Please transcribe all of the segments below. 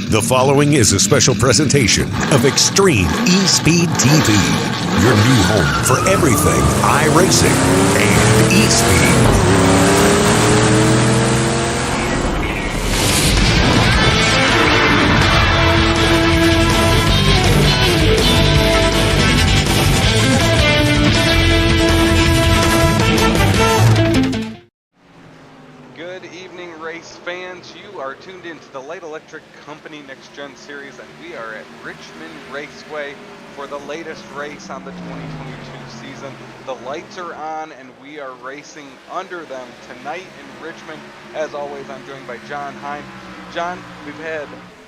The following is a special presentation of Extreme eSpeed TV, your new home for everything iRacing and eSpeed. Good evening, race fans. You are tuned into the Light Electric Company NextGen series, and we are at Richmond Raceway for the latest race on the 2022 season. The lights are on, and we are racing under them tonight in Richmond. As always, I'm joined by John Hine. John, we've had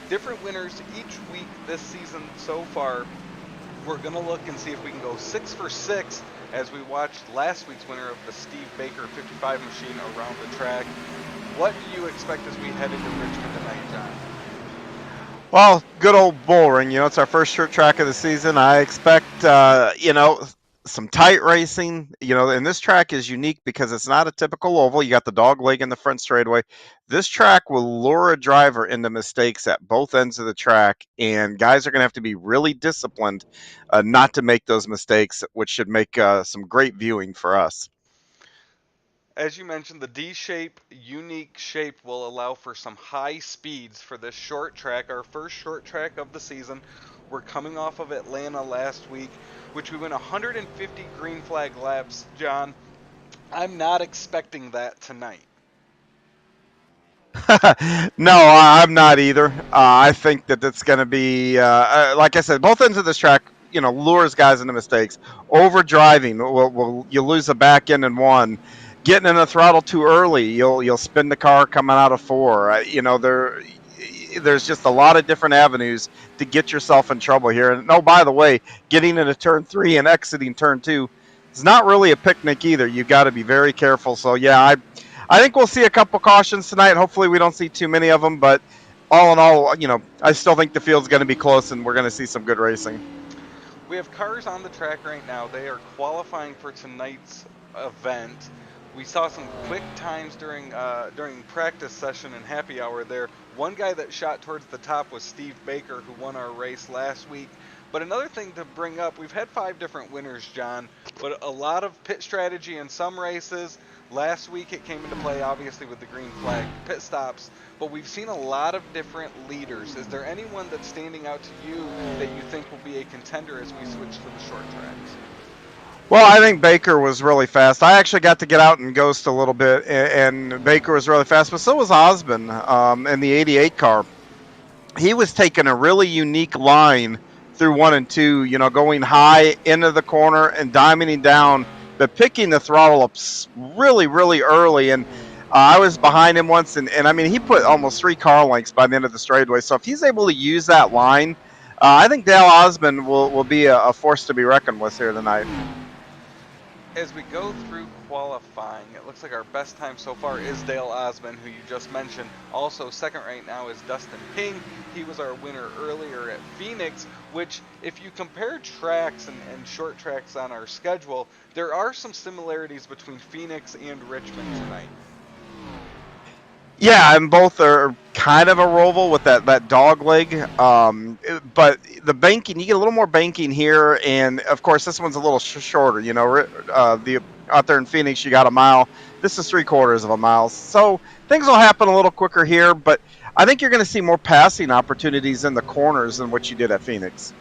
different winners each week this season so far. We're going to look and see if we can go 6 for 6 as we watched last week's winner of the Steve Baker 55 machine around the track. What do you expect as we head into Richmond tonight, John? Well, good old bullring. It's our first short track of the season. I expect, some tight racing. And this track is unique because it's not a typical oval. You got the dog leg in the front straightaway. This track will lure a driver into mistakes at both ends of the track, and guys are going to have to be really disciplined not to make those mistakes, which should make some great viewing for us. As you mentioned, the D-shape, unique shape will allow for some high speeds for this short track, our first short track of the season. We're coming off of Atlanta last week, which we went 150 green flag laps, John. I'm not expecting that tonight. No, I'm not either. I think that it's going to be, like I said, both ends of this track, lures guys into mistakes. Overdriving, you lose a back end in one. Getting in the throttle too early, you'll spin the car coming out of four. There's just a lot of different avenues to get yourself in trouble here. And by the way, getting into turn 3 and exiting turn 2 is not really a picnic either. You got to be very careful. So yeah, I think we'll see a couple cautions tonight. Hopefully we don't see too many of them, but all in all, I still think the field's going to be close and we're going to see some good racing. We have cars on the track right now. They are qualifying for tonight's event. We saw some quick times during practice session and happy hour there. One guy that shot towards the top was Steve Baker, who won our race last week. But another thing to bring up, we've had 5 different winners, John, but a lot of pit strategy in some races. Last week it came into play, obviously, with the green flag pit stops, but we've seen a lot of different leaders. Is there anyone that's standing out to you that you think will be a contender as we switch to the short tracks? Well, I think Baker was really fast. I actually got to get out and ghost a little bit, and Baker was really fast, but so was Osmond in the 88 car. He was taking a really unique line through 1 and 2, going high into the corner and diamonding down, but picking the throttle up really, really early. And I was behind him once, and I mean, he put almost 3 car lengths by the end of the straightaway. So if he's able to use that line, I think Dale Osmond will be a force to be reckoned with here tonight. As we go through qualifying, it looks like our best time so far is Dale Osmond, who you just mentioned. Also, second right now is Dustin Ping. He was our winner earlier at Phoenix, which, if you compare tracks and short tracks on our schedule, there are some similarities between Phoenix and Richmond tonight. Yeah, and both are kind of a roval with that dog leg. But the banking, you get a little more banking here, and of course this one's a little shorter. Out there in Phoenix, you got a mile. This is 3/4 of a mile, so things will happen a little quicker here. But I think you're going to see more passing opportunities in the corners than what you did at Phoenix.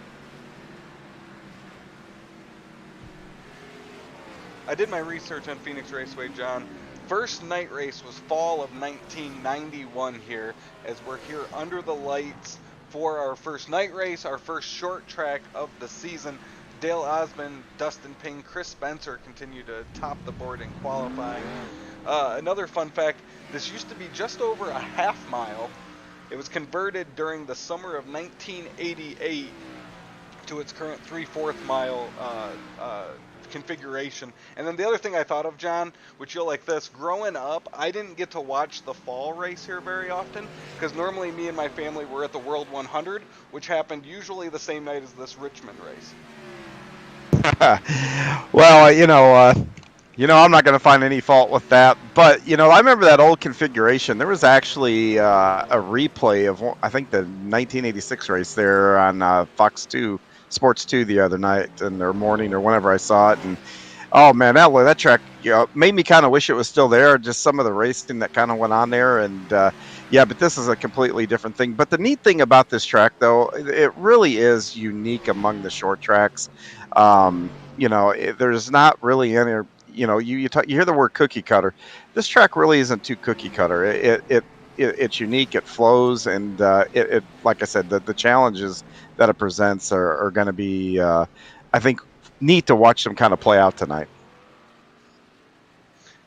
I did my research on Phoenix Raceway, John. First night race was fall of 1991 here, as we're here under the lights for our first night race, our first short track of the season. Dale Osmond, Dustin Ping, Chris Spencer continue to top the board in qualifying. Another fun fact, this used to be just over a half mile. It was converted during the summer of 1988 to its current 3/4 mile configuration. And then the other thing I thought of, John, which you'll like this, growing up, I didn't get to watch the fall race here very often, because normally me and my family were at the World 100, which happened usually the same night as this Richmond race. Well, I'm not going to find any fault with that. But I remember that old configuration. There was actually a replay of I think the 1986 race there on Fox 2 Sports 2 the other night and or morning or whenever I saw it, and oh man, that track made me kind of wish it was still there. Just some of the racing that kind of went on there, and yeah, but this is a completely different thing. But the neat thing about this track, though, it really is unique among the short tracks. There's not really any. You hear the word cookie cutter. This track really isn't too cookie cutter. It's unique. It flows, and it like I said, the challenges that it presents are going to be, I think, neat to watch them kind of play out tonight.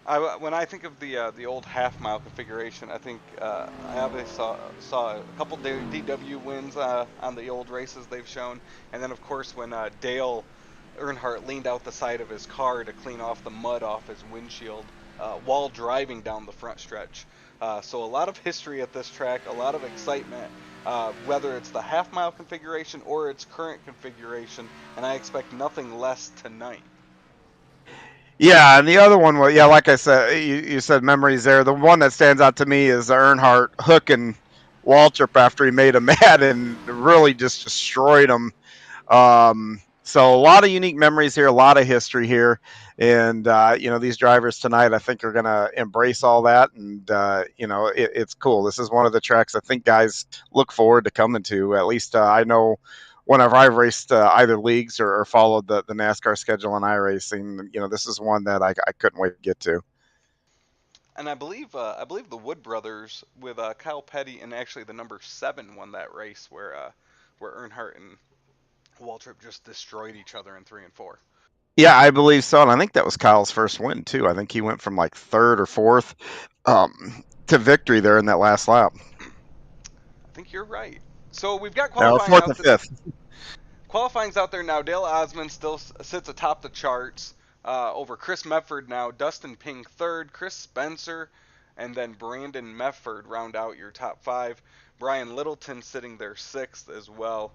When I think of the old half mile configuration, I think I obviously saw a couple DW wins on the old races they've shown, and then of course when Dale Earnhardt leaned out the side of his car to clean off the mud off his windshield while driving down the front stretch. So a lot of history at this track, a lot of excitement, whether it's the half mile configuration or its current configuration, and I expect nothing less tonight. Yeah, and the other one was, yeah, like I said, you said memories there. The one that stands out to me is Earnhardt hooking Waltrip after he made him mad and really just destroyed him. So a lot of unique memories here, a lot of history here, and these drivers tonight, I think, are going to embrace all that, and it's cool. This is one of the tracks I think guys look forward to coming to. At least I know whenever I've raced either leagues or followed the NASCAR schedule in iRacing, this is one that I couldn't wait to get to. And I believe the Wood brothers with Kyle Petty and actually the number 7 won that race where Earnhardt and Waltrip just destroyed each other in 3 and 4. Yeah, I believe so, and I think that was Kyle's first win too. I think he went from like third or fourth to victory there in that last lap. I think you're right. So we've got No, qualifying fourth out. or fifth. Qualifying's out there now. Dale Osmond still sits atop the charts over Chris Mefford now. Dustin Ping third. Chris Spencer and then Brandon Mefford round out your top 5. Brian Littleton sitting there 6th as well.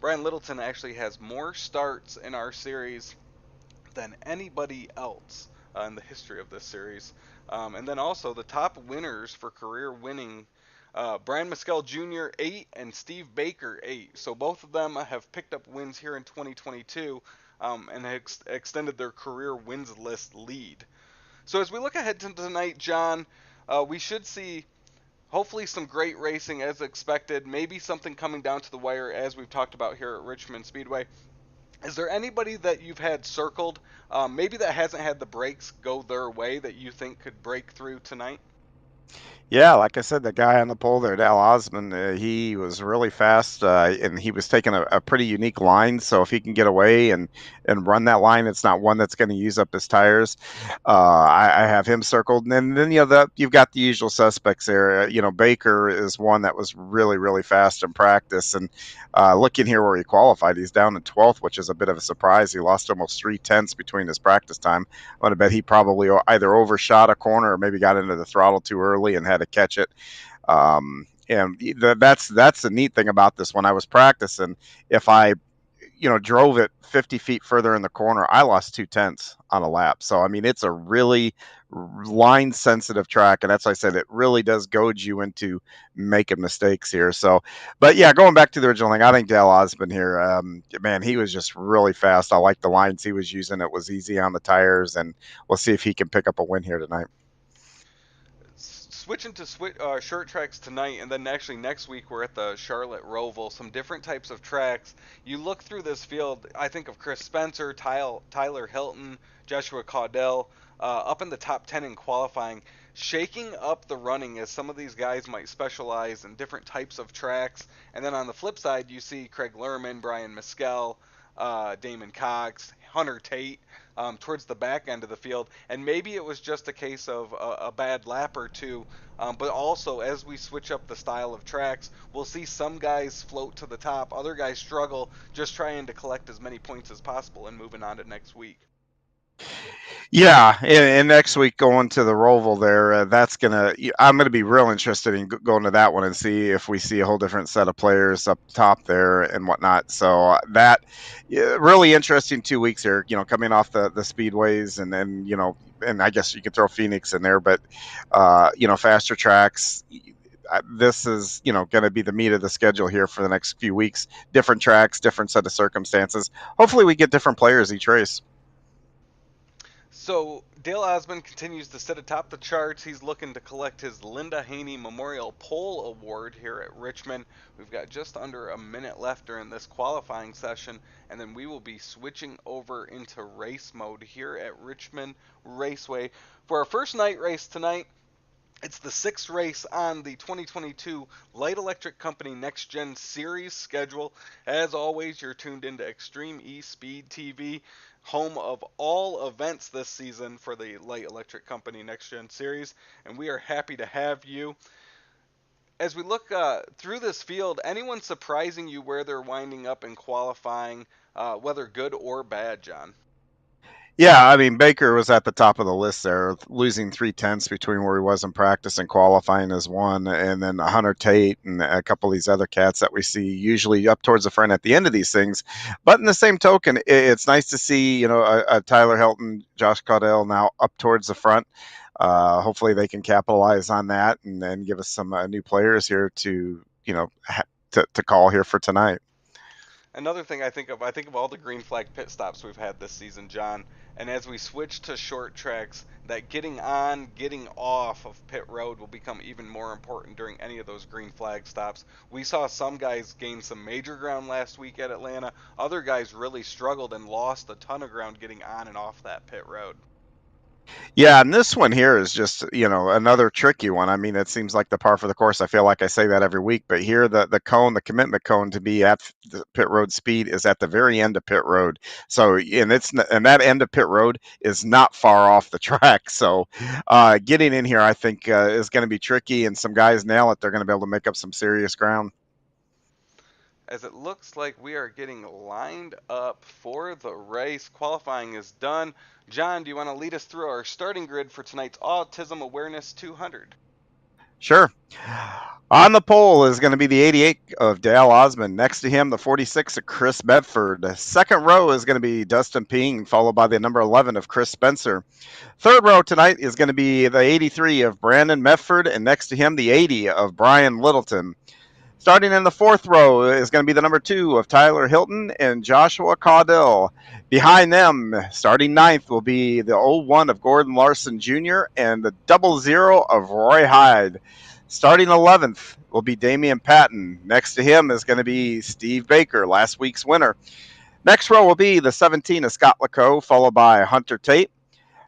Brian Littleton actually has more starts in our series than anybody else in the history of this series. And then also the top winners for career winning, Brian Mescal Jr. 8 and Steve Baker 8. So both of them have picked up wins here in 2022 and extended their career wins list lead. So as we look ahead to tonight, John, we should see hopefully some great racing as expected, maybe something coming down to the wire as we've talked about here at Richmond Speedway. Is there anybody that you've had circled, maybe that hasn't had the breaks go their way, that you think could break through tonight? Yeah, like I said, the guy on the pole there, Dal Osmond, he was really fast, and he was taking a pretty unique line. So if he can get away and run that line, it's not one that's going to use up his tires. I have him circled, and then you've got the usual suspects there. Baker is one that was really really fast in practice, and looking here where he qualified, he's down in 12th, which is a bit of a surprise. He lost almost 3/10 between his practice time. I'm going to bet he probably either overshot a corner or maybe got into the throttle too early and had to catch it. And that's the neat thing about this. When I was practicing, if I drove it 50 feet further in the corner, I lost 2/10 on a lap. So I mean, it's a really line sensitive track, and that's why I said it really does goad you into making mistakes here. So, but yeah, going back to the original thing, I think Dale Osmond here, man, he was just really fast. I like the lines he was using. It was easy on the tires, and we'll see if he can pick up a win here tonight. Switching to short tracks tonight, and then actually next week we're at the Charlotte Roval. Some different types of tracks. You look through this field, I think of Chris Spencer, Tyler Hilton, Joshua Caudell, up in the top 10 in qualifying, shaking up the running as some of these guys might specialize in different types of tracks. And then on the flip side, you see Craig Lerman, Brian Mescal, Damon Cox, Hunter Tate towards the back end of the field. And maybe it was just a case of a bad lap or two, but also as we switch up the style of tracks, we'll see some guys float to the top, other guys struggle, just trying to collect as many points as possible and moving on to next week. Yeah, and next week going to the Roval there, I'm gonna be real interested in going to that one and see if we see a whole different set of players up top there and whatnot. So really interesting 2 weeks here. Coming off the speedways, and then and I guess you could throw Phoenix in there, but faster tracks. This is going to be the meat of the schedule here for the next few weeks. Different tracks, different set of circumstances. Hopefully, we get different players each race. So Dale Osmond continues to sit atop the charts. He's looking to collect his Linda Haney Memorial Pole Award here at Richmond. We've got just under a minute left during this qualifying session, and then we will be switching over into race mode here at Richmond Raceway for our first night race tonight. It's the 6th race on the 2022 Light Electric Company NextGen Series schedule. As always, you're tuned into Extreme eSpeed TV, home of all events this season for the Light Electric Company NextGen Series, and we are happy to have you. As we look through this field, anyone surprising you where they're winding up in qualifying, whether good or bad, John? Yeah, I mean, Baker was at the top of the list there, losing 3/10 between where he was in practice and qualifying as one, and then Hunter Tate and a couple of these other cats that we see usually up towards the front at the end of these things. But in the same token, it's nice to see, a Tyler Hilton, Josh Caudell now up towards the front. Hopefully they can capitalize on that and then give us some new players here to, to call here for tonight. Another thing I think of all the green flag pit stops we've had this season, John, and as we switch to short tracks, that getting on, getting off of pit road will become even more important during any of those green flag stops. We saw some guys gain some major ground last week at Atlanta. Other guys really struggled and lost a ton of ground getting on and off that pit road. Yeah, and this one here is just, another tricky one. I mean, it seems like the par for the course. I feel like I say that every week, but here the cone, the commitment cone to be at the pit road speed is at the very end of pit road. So, and that end of pit road is not far off the track. So, getting in here, I think, is going to be tricky, and some guys nail it. They're going to be able to make up some serious ground. As it looks like we are getting lined up for the race. Qualifying is done. John, do you want to lead us through our starting grid for tonight's Autism Awareness 200? Sure. On the pole is going to be the 88 of Dale Osmond. Next to him, the 46 of Chris Bedford. Second row is going to be Dustin Ping, followed by the number 11 of Chris Spencer. Third row tonight is going to be the 83 of Brandon Medford, and next to him, the 80 of Brian Littleton. Starting in the fourth row is going to be the number 2 of Tyler Hilton and Joshua Caudell. Behind them, starting ninth, will be the 01 of Gordon Larson Jr. and the 00 of Roy Hyde. Starting 11th will be Damian Patton. Next to him is going to be Steve Baker, last week's winner. Next row will be the 17 of Scott Lacoe, followed by Hunter Tate.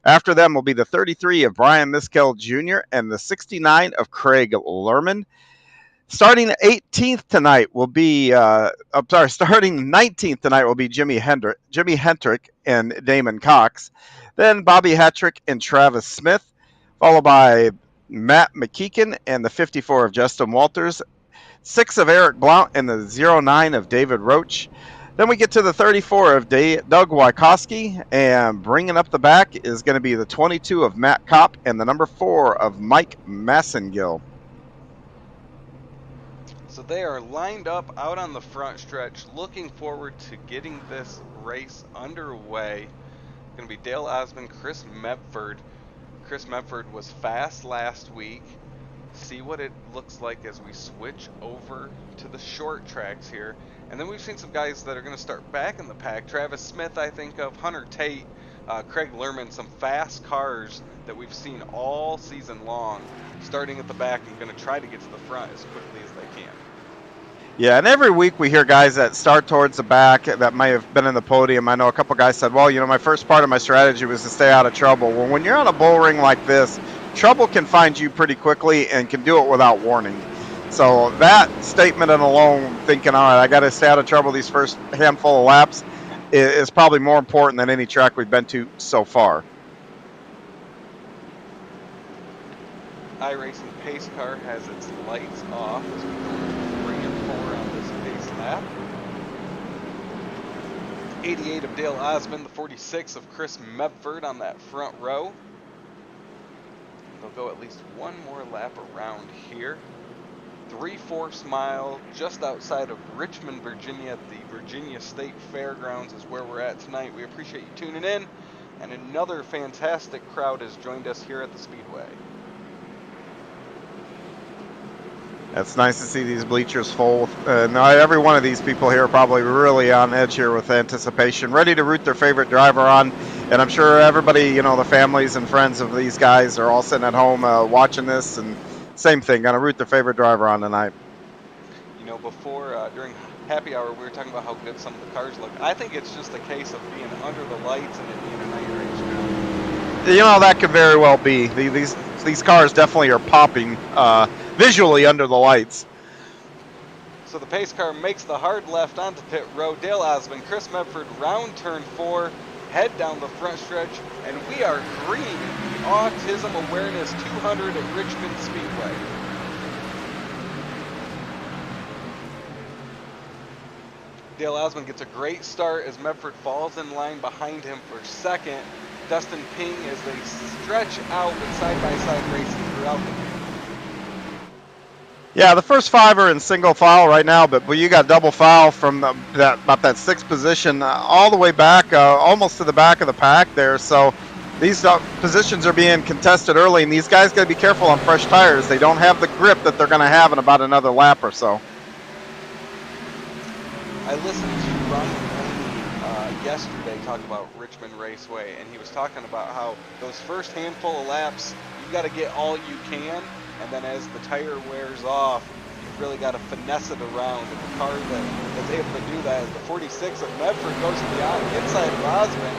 After them will be the 33 of Brian Miskell Jr. and the 69 of Craig Lerman. Starting 18th tonight will be, starting 19th tonight will be Jimmy Hendrick and Damon Cox. Then Bobby Hattrick and Travis Smith, followed by Matt McKeegan and the 54 of Justin Walters, 6 of Eric Blount and the 09 of David Roach. Then we get to the 34 of Doug Wykowski, and bringing up the back is going to be the 22 of Matt Kopp and the number 4 of Mike Massengill. So they are lined up out on the front stretch, looking forward to getting this race underway. Going to be Dale Osmond, Chris Medford. Chris Medford was fast last week. See what it looks like as we switch over to the short tracks here. And then we've seen some guys that are going to start back in the pack. Travis Smith, I think of, Hunter Tate, Craig Lerman, some fast cars that we've seen all season long, starting at the back and going to try to get to the front as quickly as they can. Yeah, and every week we hear guys that start towards the back that may have been in the podium. I know a couple guys said, well, my first part of my strategy was to stay out of trouble. Well, when you're on a bull ring like this, trouble can find you pretty quickly and can do it without warning. So that statement alone, thinking, all right, I got to stay out of trouble these first handful of laps, is probably more important than any track we've been to so far. iRacing pace car has its lights off as we go 3 and 4 on this pace lap. 88 of Dale Osmond, the 46 of Chris Medford on that front row. They'll go at least one more lap around here. 3/4 mile just outside of Richmond, Virginia. The Virginia State Fairgrounds is where we're at tonight. We appreciate you tuning in. and another fantastic crowd has joined us here at the Speedway. It's nice to see these bleachers full. Every one of these people here are probably really on edge here with anticipation, ready to root their favorite driver on. And I'm sure everybody, the families and friends of these guys are all sitting at home watching this, and same thing, going to root their favorite driver on tonight. Before, during happy hour, we were talking about how good some of the cars look. I think it's just a case of being under the lights and it being a night race. That could very well be. These cars definitely are popping visually under the lights. So the pace car makes the hard left onto pit road. Dale Osmond, Chris Medford, round turn 4, head down the front stretch, and we are green the Autism Awareness 200 at Richmond Speedway. Dale Osmond gets a great start as Medford falls in line behind him for second. Dustin Ping as they stretch out with side-by-side racing throughout the game. Yeah, the first 5 are in single file right now, but you got double file from about that 6th position all the way back, almost to the back of the pack there. So these positions are being contested early, and these guys got to be careful on fresh tires. They don't have the grip that they're going to have in about another lap or so. I listened to Ryan Blaney yesterday talk about Richmond Raceway, and he was talking about how those first handful of laps, you got to get all you can, and then as the tire wears off, you've really got to finesse it around. And the car that's able to do that is the 46 of Medford, goes to the inside of Osmond.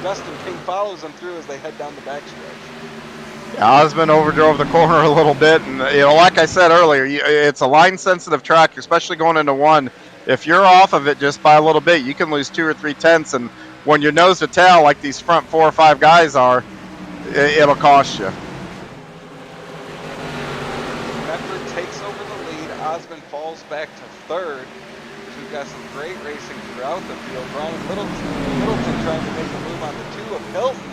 Dustin Ping follows them through as they head down the backstretch. Yeah, Osmond overdrove the corner a little bit, and like I said earlier, it's a line-sensitive track, especially going into one. If you're off of it just by a little bit, you can lose 2 or 3 tenths, and when you're nose to tail like these front 4 or 5 guys are, it'll cost you. Medford takes over the lead. Osmond falls back to third. We've got some great racing throughout the field. Ryan Littleton trying to make a move on the 2 of Hilton,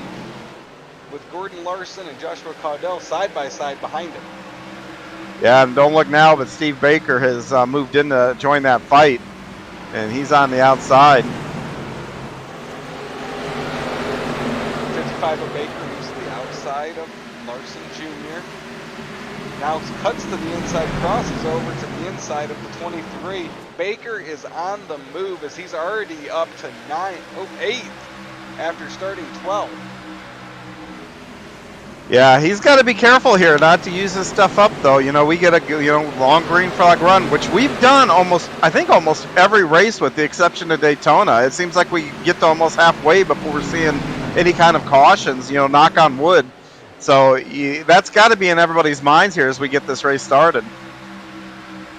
with Gordon Larson and Joshua Caudell side by side behind him. Yeah, and don't look now, but Steve Baker has moved in to join that fight, and he's on the outside. 55 of Baker moves to the outside of Larson Jr. Now cuts to the inside, crosses over to the inside of the 23. Baker is on the move as he's already up to 8th after starting 12th. Yeah, he's got to be careful here not to use this stuff up, though. We get a long green flag run, which we've done almost every race with the exception of Daytona. It seems like we get to almost halfway before we're seeing any kind of cautions, knock on wood. So that's got to be in everybody's minds here as we get this race started.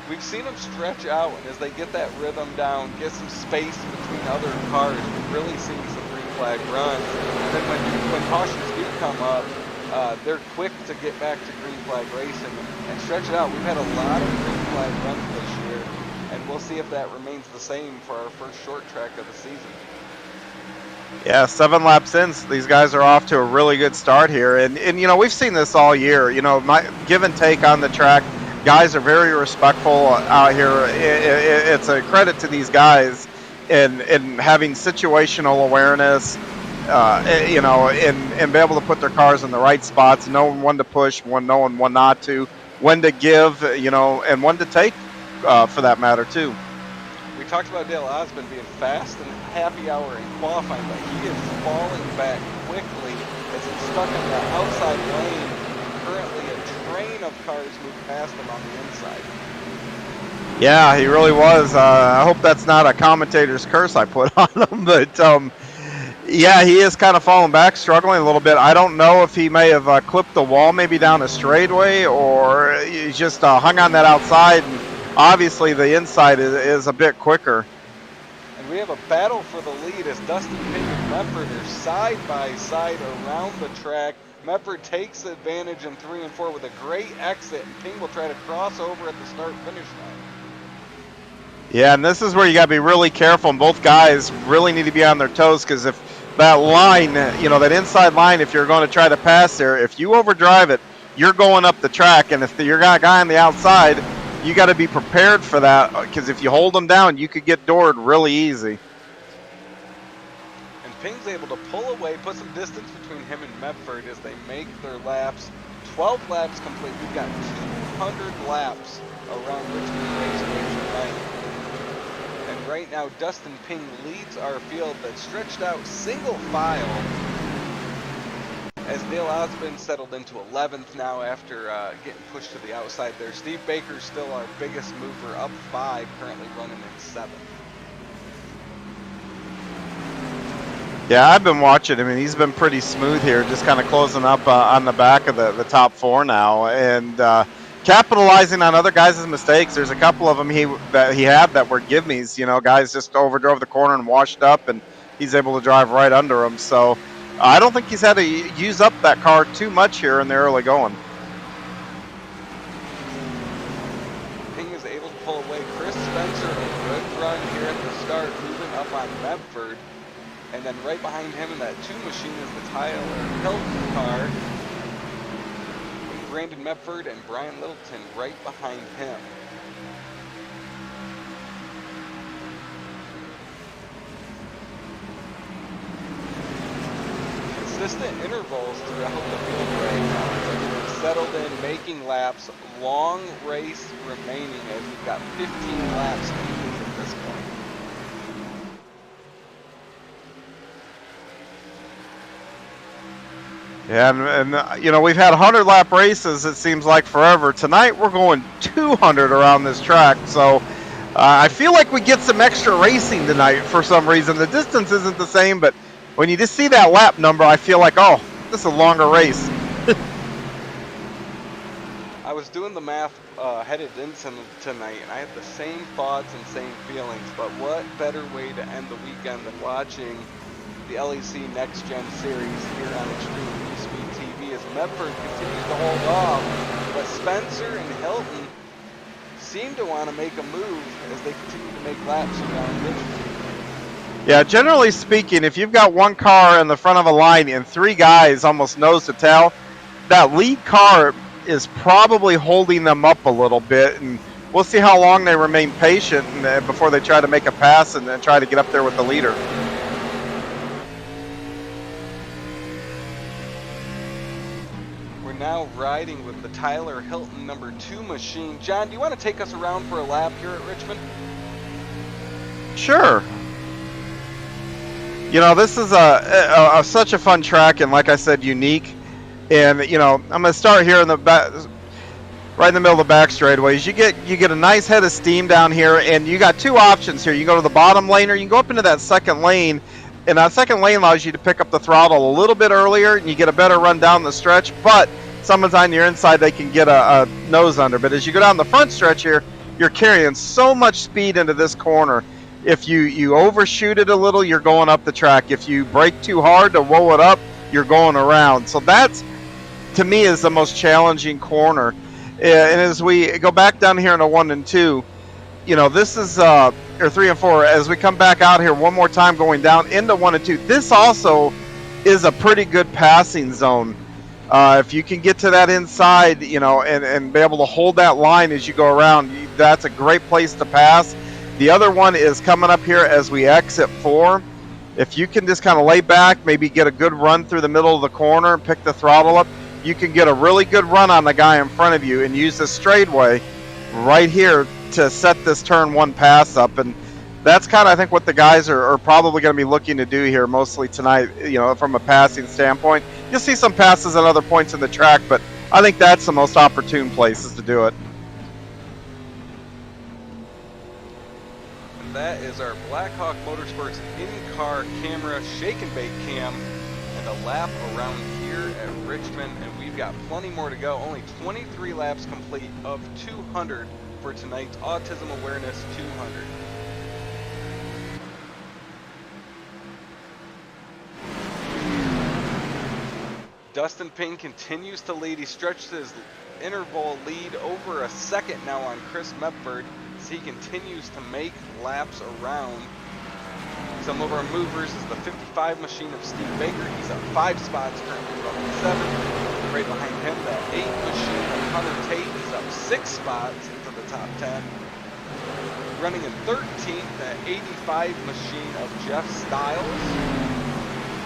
We've seen them stretch out, and as they get that rhythm down, get some space between other cars, we've really seen some green flag runs. And then when cautions do come up, they're quick to get back to green flag racing and stretch it out. We've had a lot of green flag runs this year, and we'll see if that remains the same for our first short track of the season. Yeah, 7 laps in, so these guys are off to a really good start here. And we've seen this all year. My give and take on the track. Guys are very respectful out here. It's a credit to these guys in having situational awareness, and be able to put their cars in the right spots, knowing when to push, knowing when not to, when to give, and when to take, for that matter, too. We talked about Dale Osmond being fast in happy hour in qualifying, but he is falling back quickly as he's stuck in the outside lane. Currently, a train of cars move past him on the inside. Yeah, he really was. I hope that's not a commentator's curse I put on him, but yeah, he is kind of falling back, struggling a little bit. I don't know if he may have clipped the wall maybe down a straightaway, or he just hung on that outside. And obviously, the inside is a bit quicker. And we have a battle for the lead as Dustin Ping and Medford are side by side around the track. Medford takes advantage in 3 and 4 with a great exit, and Ping will try to cross over at the start-finish line. Yeah, and this is where you got to be really careful, and both guys really need to be on their toes, because if that line, that inside line, if you're going to try to pass there, if you overdrive it, you're going up the track, and if you're got a guy on the outside, you got to be prepared for that, because if you hold them down, you could get doored really easy. And Ping's able to pull away, put some distance between him and Medford as they make their laps. 12 laps complete. We've got 200 laps around Richmond Raceway tonight. And right now, Dustin Ping leads our field that's stretched out single file as Dale Osmond settled into 11th now after getting pushed to the outside there. Steve Baker's still our biggest mover, up 5, currently running in 7th. Yeah, I've been watching him, and he's been pretty smooth here, just kind of closing up on the back of the top 4 now, and capitalizing on other guys' mistakes. There's a couple of them that he had that were give-me's, you know, guys just overdrove the corner and washed up, and he's able to drive right under them. So I don't think he's had to use up that car too much here in the early going. Ping is able to pull away. Chris Spencer, a good run here at the start, moving up on Medford. And then right behind him in that 2 machine is the Tyler Hilton car. Brandon Medford and Brian Littleton right behind him. Consistent intervals throughout the field right now. Everyone's settled in, making laps. Long race remaining as we've got 15 laps complete at this point. Yeah, and you know, we've had 100-lap races, it seems like forever. Tonight we're going 200 around this track, so I feel like we get some extra racing tonight for some reason. The distance isn't the same, but when you just see that lap number, I feel like, oh, this is a longer race. I was doing the math headed into tonight, and I had the same thoughts and same feelings, but what better way to end the weekend than watching the LEC NextGen series here on Extreme eSpeed TV as Medford continues to hold off, but Spencer and Hilton seem to want to make a move as they continue to make laps around Richmond. Yeah, generally speaking, if you've got one car in the front of a line and 3 guys almost nose to tail, that lead car is probably holding them up a little bit, and we'll see how long they remain patient before they try to make a pass and then try to get up there with the leader. Now riding with the Tyler Hilton number 2 machine. John, do you want to take us around for a lap here at Richmond? Sure. You know, this is such a fun track, and like I said, unique. And you know, I'm going to start here in the back, right in the middle of the back straightaways. You get a nice head of steam down here, and you got 2 options here. You can go to the bottom lane, or you can go up into that second lane. And that second lane allows you to pick up the throttle a little bit earlier, and you get a better run down the stretch. But someone's on your inside, they can get a nose under. But as you go down the front stretch here, you're carrying so much speed into this corner. If you overshoot it a little, you're going up the track. If you brake too hard to roll it up, you're going around. So that's, to me, is the most challenging corner. And as we go back down here in a 1 and 2, you know, this is or 3 and 4. As we come back out here one more time, going down into 1 and 2, this also is a pretty good passing zone. If you can get to that inside, you know, and be able to hold that line as you go around, that's a great place to pass. The other one is coming up here as we exit 4. If you can just kind of lay back, maybe get a good run through the middle of the corner and pick the throttle up, you can get a really good run on the guy in front of you and use the straightaway right here to set this turn 1 pass up. And that's kind of, I think, what the guys are probably going to be looking to do here mostly tonight, you know, from a passing standpoint. You'll see some passes at other points in the track, but I think that's the most opportune places to do it. And that is our Blackhawk Motorsports in-car camera shake and bake cam and a lap around here at Richmond. And we've got plenty more to go. Only 23 laps complete of 200 for tonight's Autism Awareness 200. Dustin Ping continues to lead. He stretched his interval lead over a second now on Chris Medford as he continues to make laps around. Some of our movers is the 55 machine of Steve Baker. He's up 5 spots, currently running 7. Right behind him, that 8 machine of Hunter Tate is up 6 spots into the top 10. Running in 13th, that 85 machine of Jeff Stiles.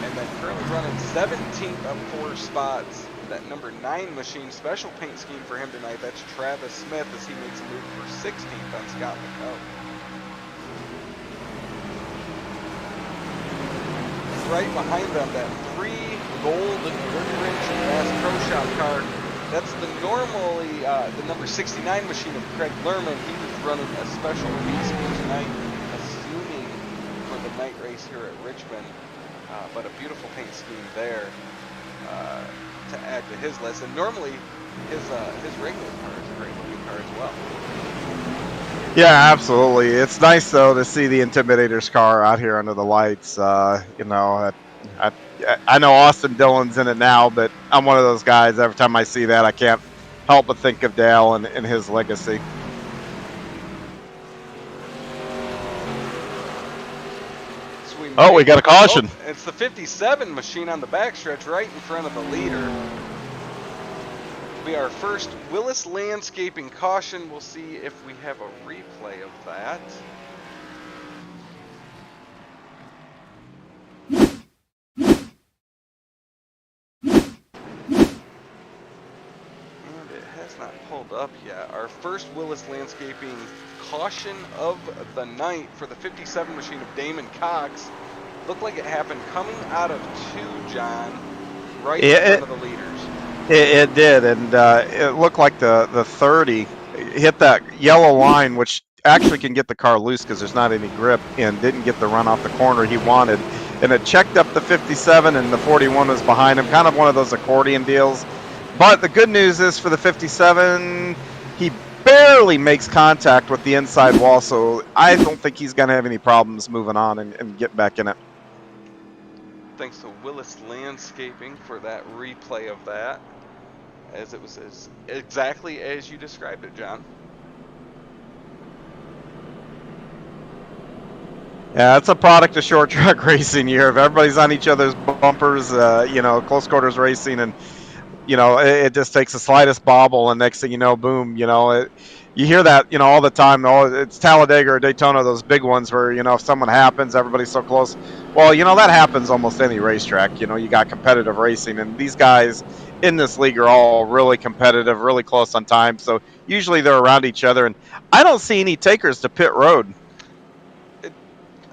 And then currently running 17th up 4 spots. That number 9 machine, special paint scheme for him tonight. That's Travis Smith as he makes a move for 16th on Scott McCall. Right behind them, that 3 gold Goodrich Bass Pro Shop car. That's the normally the number 69 machine of Craig Lerman. He was running a special release for tonight, assuming for the night race here at Richmond. But a beautiful paint scheme there to add to his list. And normally his regular car is a great looking car as well. Yeah, absolutely. It's nice though to see the Intimidator's car out here under the lights. You know, I know Austin Dillon's in it now, but I'm one of those guys. Every time I see that, I can't help but think of Dale and his legacy. Oh, we got a caution. Oh, it's the 57 machine on the backstretch right in front of the leader. Be our first Willis Landscaping caution. We'll see if we have a replay of that. And it has not pulled up yet. Our first Willis Landscaping caution of the night for the 57 machine of Damon Cox. Looked like it happened coming out of 2, John, right in front of the leaders. It did, and it looked like the 30 hit that yellow line, which actually can get the car loose because there's not any grip, and didn't get the run off the corner he wanted. And it checked up the 57, and the 41 was behind him, kind of one of those accordion deals. But the good news is for the 57, he barely makes contact with the inside wall, so I don't think he's going to have any problems moving on and getting back in it. Thanks to Willis Landscaping for that replay of that, as it was exactly as you described it, John. Yeah, it's a product of short track racing here. If everybody's on each other's bumpers, you know, close quarters racing, and you know, it just takes the slightest bobble, and next thing you know, boom, you know, you hear that, you know, all the time. Oh, it's Talladega or Daytona, those big ones where, you know, if someone happens, everybody's so close. Well, you know, that happens almost any racetrack. You know, you got competitive racing, and these guys in this league are all really competitive, really close on time. So usually they're around each other, and I don't see any takers to pit road.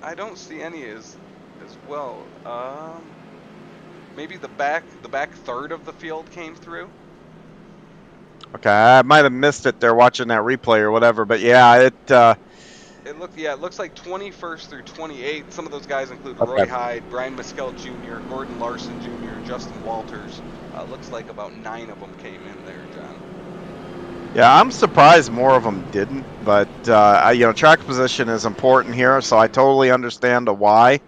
I don't see any as well. Maybe the back third of the field came through. Okay, I might have missed it there watching that replay or whatever, but yeah, it looks like 21st through 28th. Some of those guys include Roy Hyde, Brian Mescal Jr., Gordon Larson Jr., Justin Walters. Looks like about 9 of them came in there, John. Yeah, I'm surprised more of them didn't, but you know, track position is important here, so I totally understand why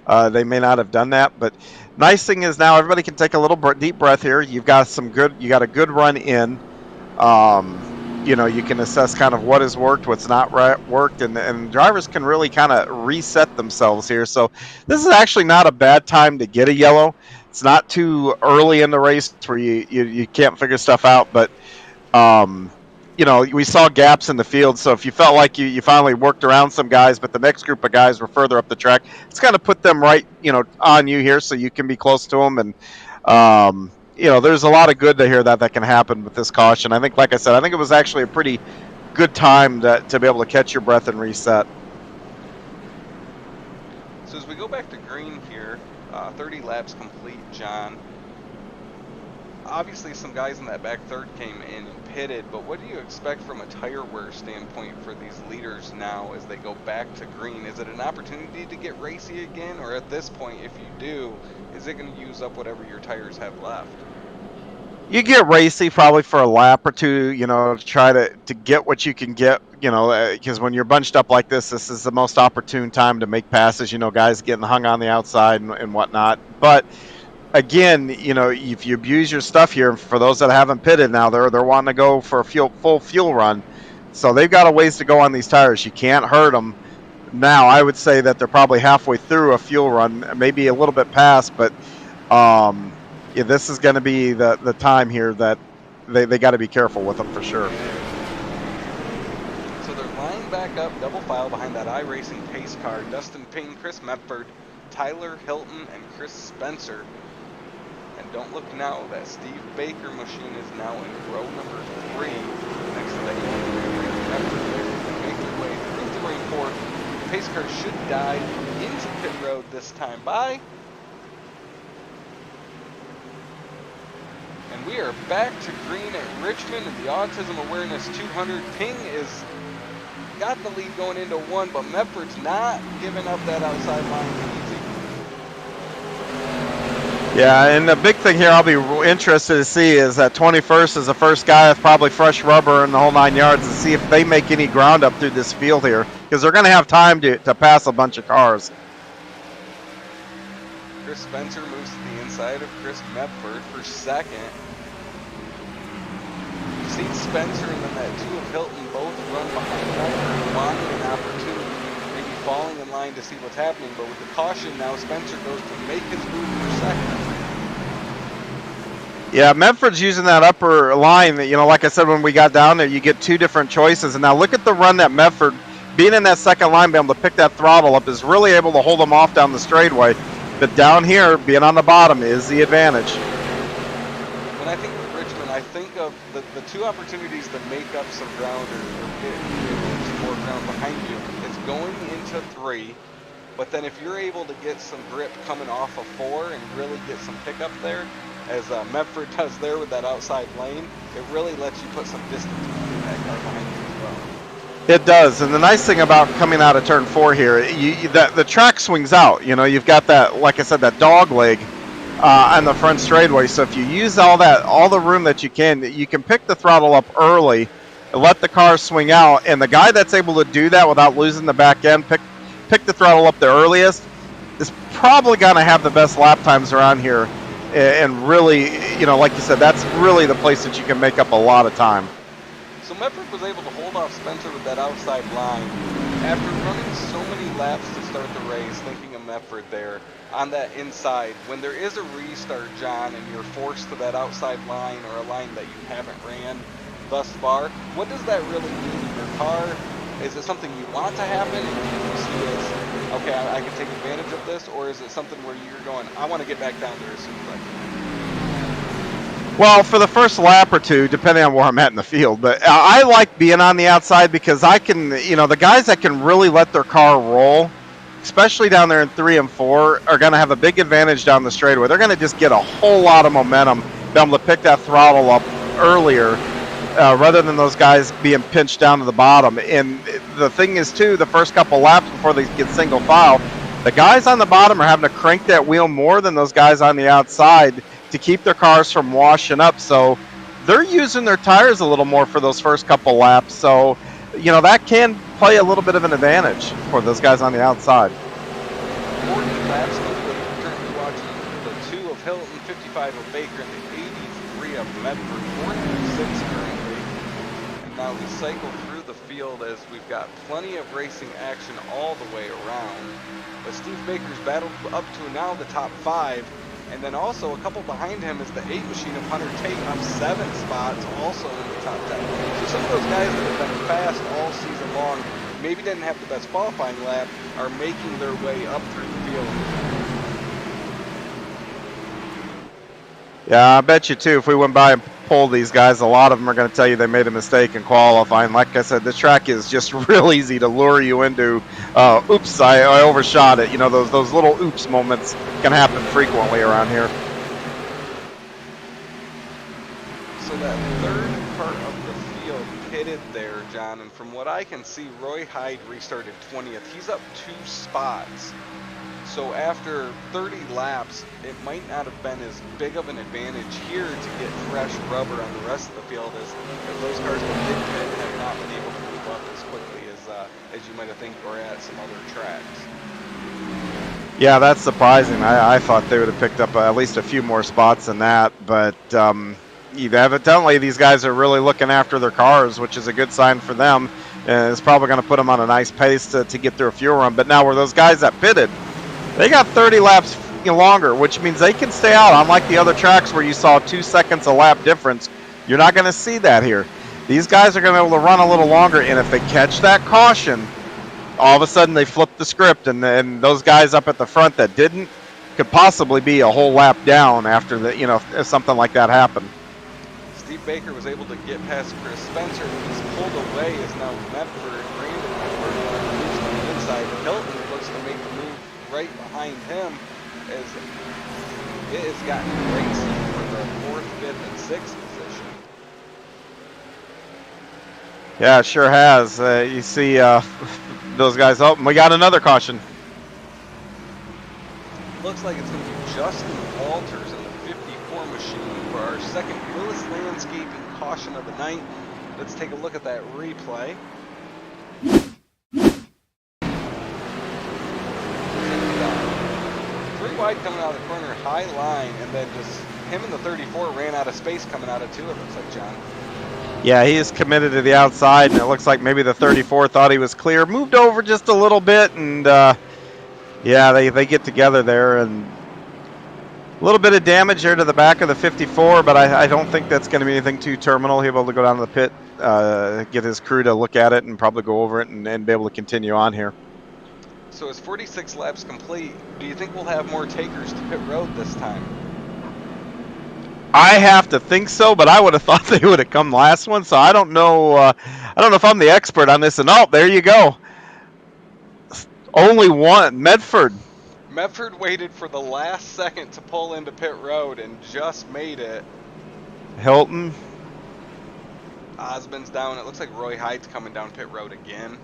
they may not have done that. But nice thing is now everybody can take a little deep breath here. You got a good run in. You know, you can assess kind of what has worked, what's not worked, and drivers can really kind of reset themselves here. So this is actually not a bad time to get a yellow. It's not too early in the race where you can't figure stuff out, but you know, we saw gaps in the field, so if you felt like you finally worked around some guys, but the next group of guys were further up the track, it's kind of put them right, you know, on you here so you can be close to them. And you know, there's a lot of good to hear that can happen with this caution. I think, like I said, I think it was actually a pretty good time to be able to catch your breath and reset. So as we go back to green here, 30 laps complete, John. Obviously some guys in that back third came in and pitted, but what do you expect from a tire wear standpoint for these leaders now as they go back to green? Is it an opportunity to get racy again, or at this point, if you do, is it going to use up whatever your tires have left? You get racy probably for a lap or two, you know, to try to get what you can get, you know, because when you're bunched up like this is the most opportune time to make passes, you know, guys getting hung on the outside and whatnot. But again, you know, if you abuse your stuff here, for those that haven't pitted now, they're wanting to go for a full fuel run. So they've got a ways to go on these tires. You can't hurt them. Now, I would say that they're probably halfway through a fuel run, maybe a little bit past, but yeah, this is going to be the time here that they got to be careful with them for sure. So they're lined back up, double file behind that iRacing pace car. Dustin Payne, Chris Medford, Tyler Hilton and Chris Spencer. And don't look now, that Steve Baker machine is now in row number 3 next to the make their way through the green fourth. The pace car should dive into pit road this time by. And we are back to green at Richmond, and the Autism Awareness 200 ping is got the lead going into 1, but Medford's not giving up that outside line easy. Yeah, and the big thing here I'll be interested to see is that 21st is the first guy with probably fresh rubber in the whole 9 yards, and see if they make any ground up through this field here, because they're going to have time to pass a bunch of cars. Chris Spencer moves to the inside of Chris Medford for second. You've seen Spencer and then that 2 of Hilton both run behind Medford, wanting an opportunity, maybe falling in line to see what's happening, but with the caution now, Spencer goes to make his move for second. Yeah, Medford's using that upper line that, like I said, when we got down there, you get 2 different choices. And now look at the run that Medford, being in that second line, being able to pick that throttle up, is really able to hold them off down the straightaway. But down here, being on the bottom is the advantage. When I think of Richmond, I think of the 2 opportunities to make up some ground or get some more ground behind you. It's going into 3, but then if you're able to get some grip coming off of 4 and really get some pickup there, as Medford does there with that outside lane, it really lets you put some distance between that car behind you as well. It does, and the nice thing about coming out of turn 4 here, the track swings out. You've got that, like I said, that dog leg on the front straightaway. So if you use all the room that you can pick the throttle up early, and let the car swing out. And the guy that's able to do that without losing the back end, pick the throttle up the earliest, is probably going to have the best lap times around here. And really, like you said, that's really the place that you can make up a lot of time. So Medford was able to hold off Spencer with that outside line. After running so many laps to start the race, thinking of Medford there on that inside, when there is a restart, John, and you're forced to that outside line or a line that you haven't ran thus far, what does that really mean in your car? Is it something you want to happen and you see as, okay, I can take advantage of this, or is it something where you're going, I want to get back down there as soon as I can? Well, for the first lap or 2, depending on where I'm at in the field, but I like being on the outside because I can, the guys that can really let their car roll, especially down there in 3 and 4, are going to have a big advantage down the straightaway. They're going to just get a whole lot of momentum, be able to pick that throttle up earlier, rather than those guys being pinched down to the bottom. And the thing is, too, the first couple laps before they get single file, the guys on the bottom are having to crank that wheel more than those guys on the outside to keep their cars from washing up. So they're using their tires a little more for those first couple laps. So, that can play a little bit of an advantage for those guys on the outside. 40 laps complete. Currently watching the 2 of Hilton, 55 of Baker, and the 83 of Medford, 46 currently. And now we cycle through the field as we've got plenty of racing action all the way around. But Steve Baker's battled up to now the top 5. And then also a couple behind him is the 8 machine of Hunter Tate up 7 spots, also in the top 10. So some of those guys that have been fast all season long, maybe didn't have the best qualifying lap, are making their way up through the field. Yeah, I bet you too, if we went by and polled these guys, a lot of them are going to tell you they made a mistake in qualifying. Like I said, the track is just real easy to lure you into, oops, I overshot it. Those little oops moments can happen frequently around here. So that third part of the field pitted there, John, and from what I can see, Roy Hyde restarted 20th. He's up 2 spots. So after 30 laps, it might not have been as big of an advantage here to get fresh rubber on the rest of the field as those cars that did pit have not been able to move up as quickly as you might have think or at some other tracks. Yeah, that's surprising. I thought they would have picked up at least a few more spots than that, but evidently these guys are really looking after their cars, which is a good sign for them, and it's probably going to put them on a nice pace to get through a fuel run. But now where those guys that pitted, they got 30 laps longer, which means they can stay out. Unlike the other tracks where you saw 2 seconds a lap difference, you're not going to see that here. These guys are going to be able to run a little longer, and if they catch that caution, all of a sudden they flipped the script, and those guys up at the front that didn't could possibly be a whole lap down after if something like that happened. Steve Baker was able to get past Chris Spencer. He's pulled away as now Medford, Brandon Medford, moves to the inside. Hilton looks to make the move right behind him as it has gotten racing for the 4th, 5th, and 6th position. Yeah, it sure has. You see those guys. Oh, we got another caution. Looks like it's going to be Justin Walters in the 54 machine for our second Willis Landscaping caution of the night. Let's take a look at that replay. 3 wide coming out of the corner, high line, and then just him and the 34 ran out of space coming out of 2, it looks like, John. Yeah, he is committed to the outside, and it looks like maybe the 34 thought he was clear. Moved over just a little bit, and yeah, they get together there, and a little bit of damage there to the back of the 54, but I don't think that's going to be anything too terminal. He'll be able to go down to the pit, get his crew to look at it, and probably go over it and be able to continue on here. So as 46 laps complete, do you think we'll have more takers to pit road this time? I have to think so, but I would have thought they would have come last one, so I don't know. I don't know if I'm the expert on this. And oh, there you go. Only one, Medford. Medford waited for the last second to pull into pit road and just made it. Hilton. Osmond's down. It looks like Roy Hyde's coming down pit road again.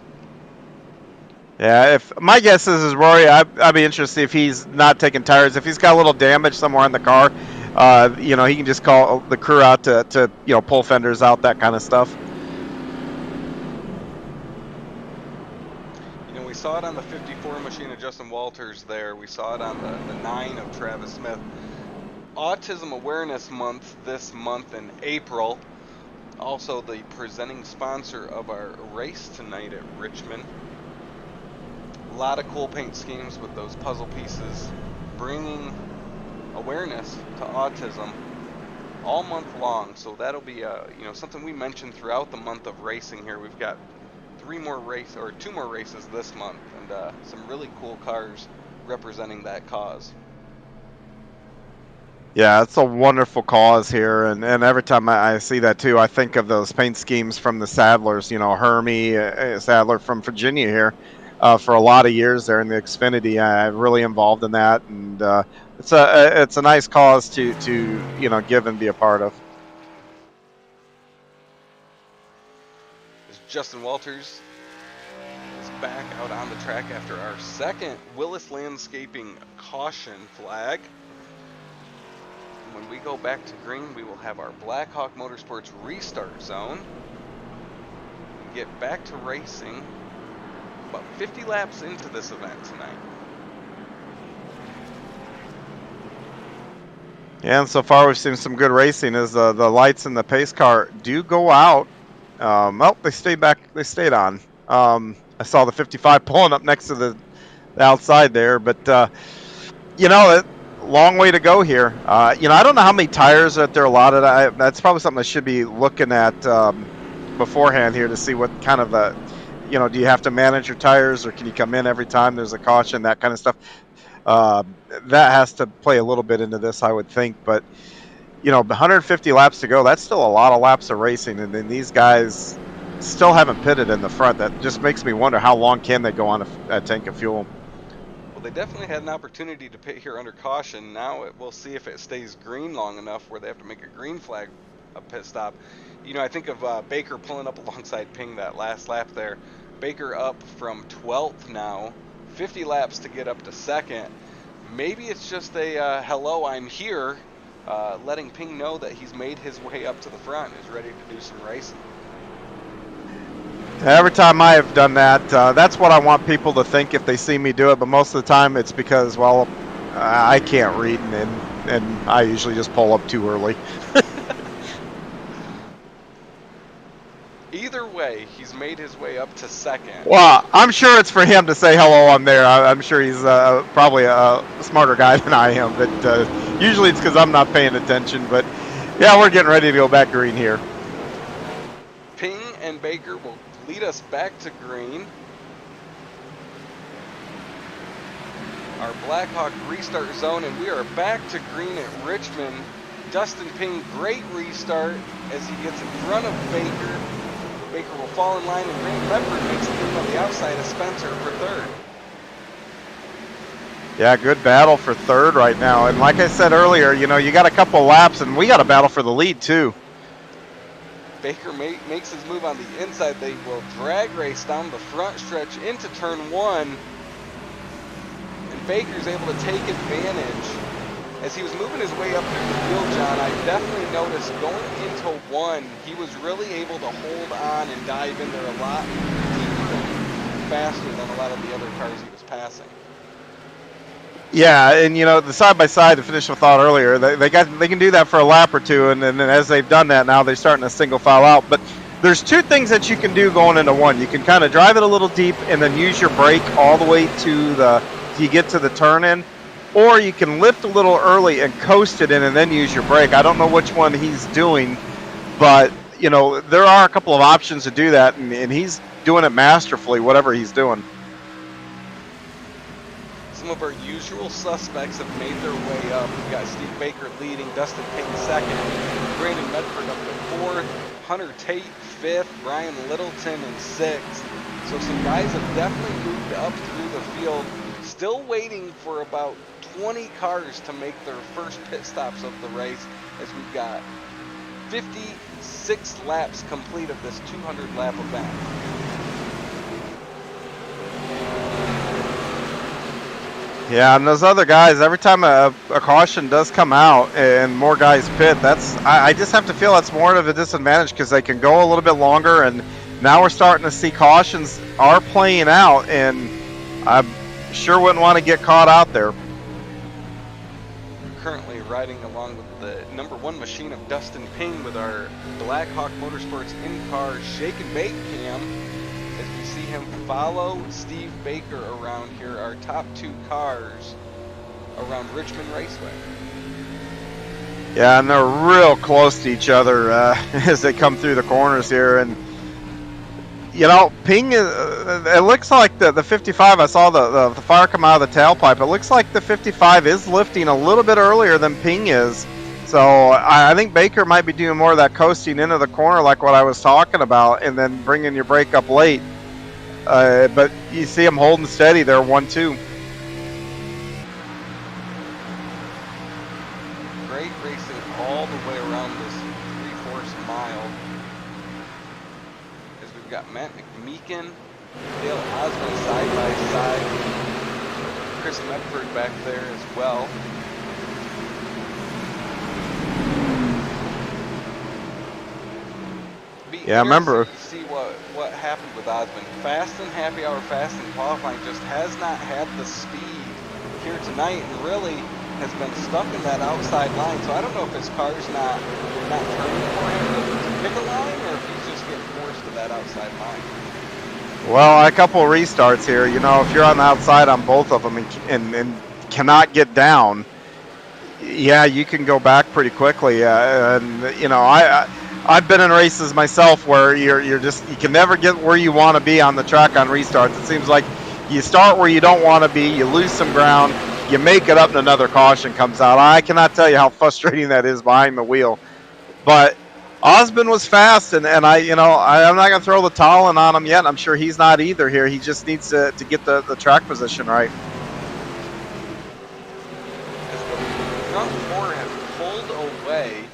Yeah, if my guess is Rory, I'd be interested to see if he's not taking tires. If he's got a little damage somewhere in the car, he can just call the crew out to pull fenders out, that kind of stuff. We saw it on the 54 machine of Justin Walters there. We saw it on the 9 of Travis Smith. Autism Awareness Month this month in April. Also the presenting sponsor of our race tonight at Richmond. A lot of cool paint schemes with those puzzle pieces, bringing awareness to autism all month long. So that'll be something we mentioned throughout the month of racing here. We've got 2 more races this month, and some really cool cars representing that cause. Yeah, it's a wonderful cause here, and every time I see that too, I think of those paint schemes from the Sadlers. Hermie Sadler from Virginia here. For a lot of years there in the Xfinity, I'm really involved in that, and it's a nice cause to give and be a part of. Justin Walters is back out on the track after our second Willis Landscaping caution flag. When we go back to green, we will have our Blackhawk Motorsports restart zone. Get back to racing. About 50 laps into this event tonight. Yeah, and so far we've seen some good racing as the lights in the pace car do go out. They stayed back. They stayed on. I saw the 55 pulling up next to the outside there, but long way to go here. I don't know how many tires that they're allotted. That's probably something I should be looking at beforehand here to see what kind of do you have to manage your tires, or can you come in every time there's a caution, that kind of stuff. That has to play a little bit into this, I would think. But 150 laps to go, that's still a lot of laps of racing, and then these guys still haven't pitted in the front. That just makes me wonder how long can they go on a tank of fuel. Well, they definitely had an opportunity to pit here under caution. Now we'll see if it stays green long enough where they have to make a green flag a pit stop. I think of Baker pulling up alongside Ping that last lap there. Baker up from 12th now, 50 laps to get up to 2nd. Maybe it's just a hello, I'm here, letting Ping know that he's made his way up to the front and is ready to do some racing. Every time I have done that, that's what I want people to think if they see me do it, but most of the time it's because, I can't read, and I usually just pull up too early. Either way, he's made his way up to 2nd. Well, I'm sure it's for him to say hello. I'm there. I'm sure he's probably a smarter guy than I am, but usually it's because I'm not paying attention. But yeah, we're getting ready to go back green here. Ping and Baker will lead us back to green. our Blackhawk restart zone, and we are back to green at Richmond. Dustin Ping, great restart as he gets in front of Baker. Baker will fall in line, and Grant Medford makes the move on the outside of Spencer for third. Yeah, good battle for third right now. And like I said earlier, you know, you got a couple laps, and we got a battle for the lead, too. Baker makes his move on the inside. They will drag race down the front stretch into turn one. And Baker's able to take advantage. As he was moving his way up through the field, John, I definitely noticed going into one, he was really able to hold on and dive in there a lot deeper and faster than a lot of the other cars he was passing. Yeah, and you know, the side-by-side, to finish my thought earlier, they can do that for a lap or two, and then as they've done that now, they're starting to single file out. But there's two things that you can do going into one. You can kind of drive it a little deep and then use your brake all the way to you get to the turn-in, or you can lift a little early and coast it in and then use your brake. I don't know which one he's doing, but, you know, there are a couple of options to do that, and he's doing it masterfully, whatever he's doing. Some of our usual suspects have made their way up. We've got Steve Baker leading, Dustin Payne second, Brandon Medford up to fourth, Hunter Tate fifth, Ryan Littleton in sixth. So some guys have definitely moved up through the field. Still waiting for about 20 cars to make their first pit stops of the race, as we've got 56 laps complete of this 200-lap event. Yeah, and those other guys, every time a caution does come out and more guys pit, I just have to feel that's more of a disadvantage because they can go a little bit longer, and now we're starting to see cautions are playing out, and I sure wouldn't want to get caught out there. Currently riding along with the number one machine of Dustin Ping with our Blackhawk Motorsports in-car shake and bake cam, as we see him follow Steve Baker around here, our top two cars around Richmond Raceway. Yeah, and they're real close to each other as they come through the corners here. And, you know, Ping, it looks like the 55, I saw the fire come out of the tailpipe. It looks like the 55 is lifting a little bit earlier than Ping is. So I think Baker might be doing more of that coasting into the corner like what I was talking about, and then bringing your brake up late. But you see him holding steady there, 1-2. Great racing all the way around this 3/4 mile. As we've got Matt McMeekin, Dale Osmond side by side, Chris Medford back there as well. Yeah, I remember. See what happened with Osmond. Fast and happy hour, fast and qualifying, just has not had the speed here tonight, and really has been stuck in that outside line. So I don't know if his car's not turning for him to pick a line, or if he's just getting forced to that outside line. Well, a couple of restarts here. You know, if you're on the outside on both of them and cannot get down, yeah, you can go back pretty quickly. And you know, I've been in races myself where you can never get where you want to be on the track on restarts. It seems like you start where you don't want to be, you lose some ground, you make it up, and another caution comes out. I cannot tell you how frustrating that is behind the wheel. But Osmond was fast, and I'm not going to throw the towel in on him yet. I'm sure he's not either here. He just needs to get the track position right. Front four has pulled away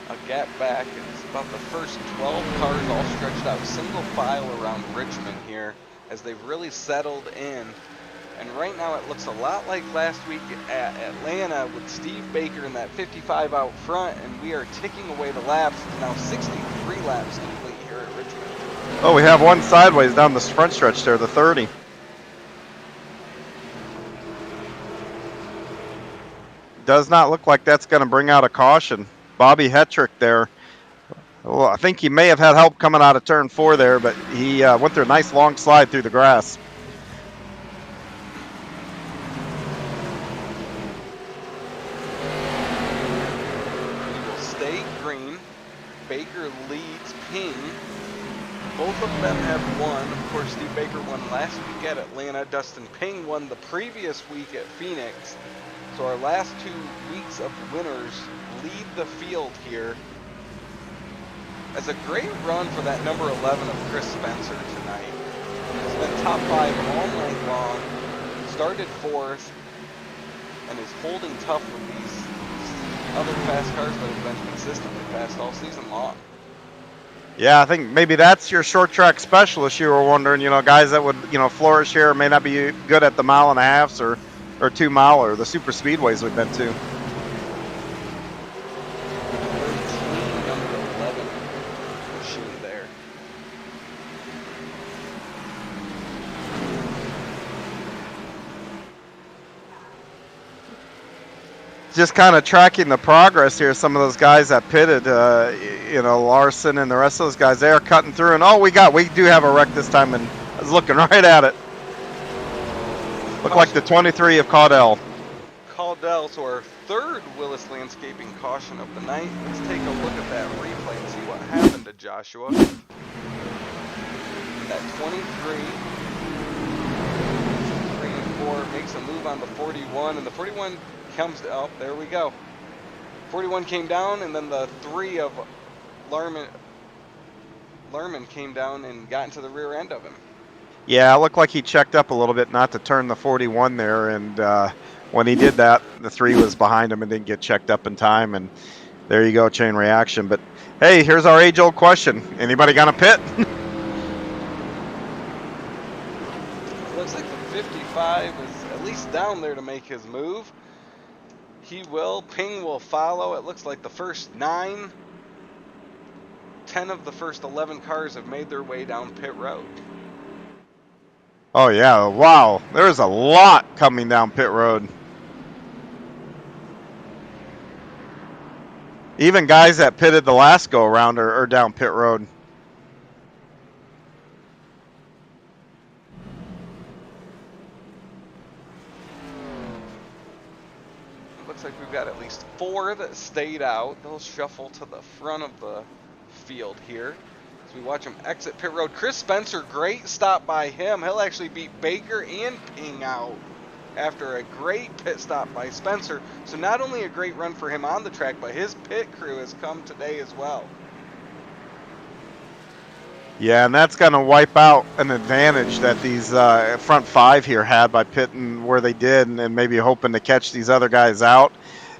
a gap back, and it's about the first 12 cars all stretched out single file around Richmond here as they've really settled in. And right now it looks a lot like last week at Atlanta with Steve Baker in that 55 out front, and we are ticking away the laps. It's now 63 laps complete here at Richmond. Oh, we have one sideways down the front stretch there, the 30. Does not look like that's going to bring out a caution. Bobby Hetrick there. Well, I think he may have had help coming out of turn 4 there, but he went through a nice long slide through the grass. He will stay green. Baker leads Ping. Both of them have won. Of course, Steve Baker won last week at Atlanta. Dustin Ping won the previous week at Phoenix. So our last 2 weeks of winners lead the field here. As a great run for that number 11 of Chris Spencer tonight. He's been top 5 all night long. Started 4th and is holding tough with these other fast cars that have been consistently fast all season long. Yeah, I think maybe that's your short track specialist. You were wondering, guys that would, flourish here may not be good at the 1.5 or 2 mile or the super speedways we've been to. Very clean number 11 machine there. Just kind of tracking the progress here. Some of those guys that pitted, Larson and the rest of those guys, they are cutting through. And we do have a wreck this time, and I was looking right at it. Looked like the 23 of Caudell. Caudell, so our 3rd Willis Landscaping caution of the night. Let's take a look at that replay and see what happened to Joshua. That 23, 3 and 4 makes a move on the 41, and the 41 comes up. There we go. 41 came down, and then the 3 of Lerman came down and got into the rear end of him. Yeah, it looked like he checked up a little bit not to turn the 41 there, and when he did that, the 3 was behind him and didn't get checked up in time, and there you go, chain reaction. But hey, here's our age-old question. Anybody gonna pit? Looks like the 55 is at least down there to make his move. He will. Ping will follow. It looks like the first 9, 10 of the first 11 cars have made their way down pit road. Oh, yeah. Wow. There's a lot coming down pit road. Even guys that pitted the last go-around are down pit road. Looks like we've got at least 4 that stayed out. They'll shuffle to the front of the field here as we watch them exit pit road. Chris Spencer, great stop by him. He'll actually beat Baker and Ping out after a great pit stop by Spencer. So not only a great run for him on the track, but his pit crew has come today as well. Yeah, and that's going to wipe out an advantage that these front 5 here had by pitting where they did and maybe hoping to catch these other guys out.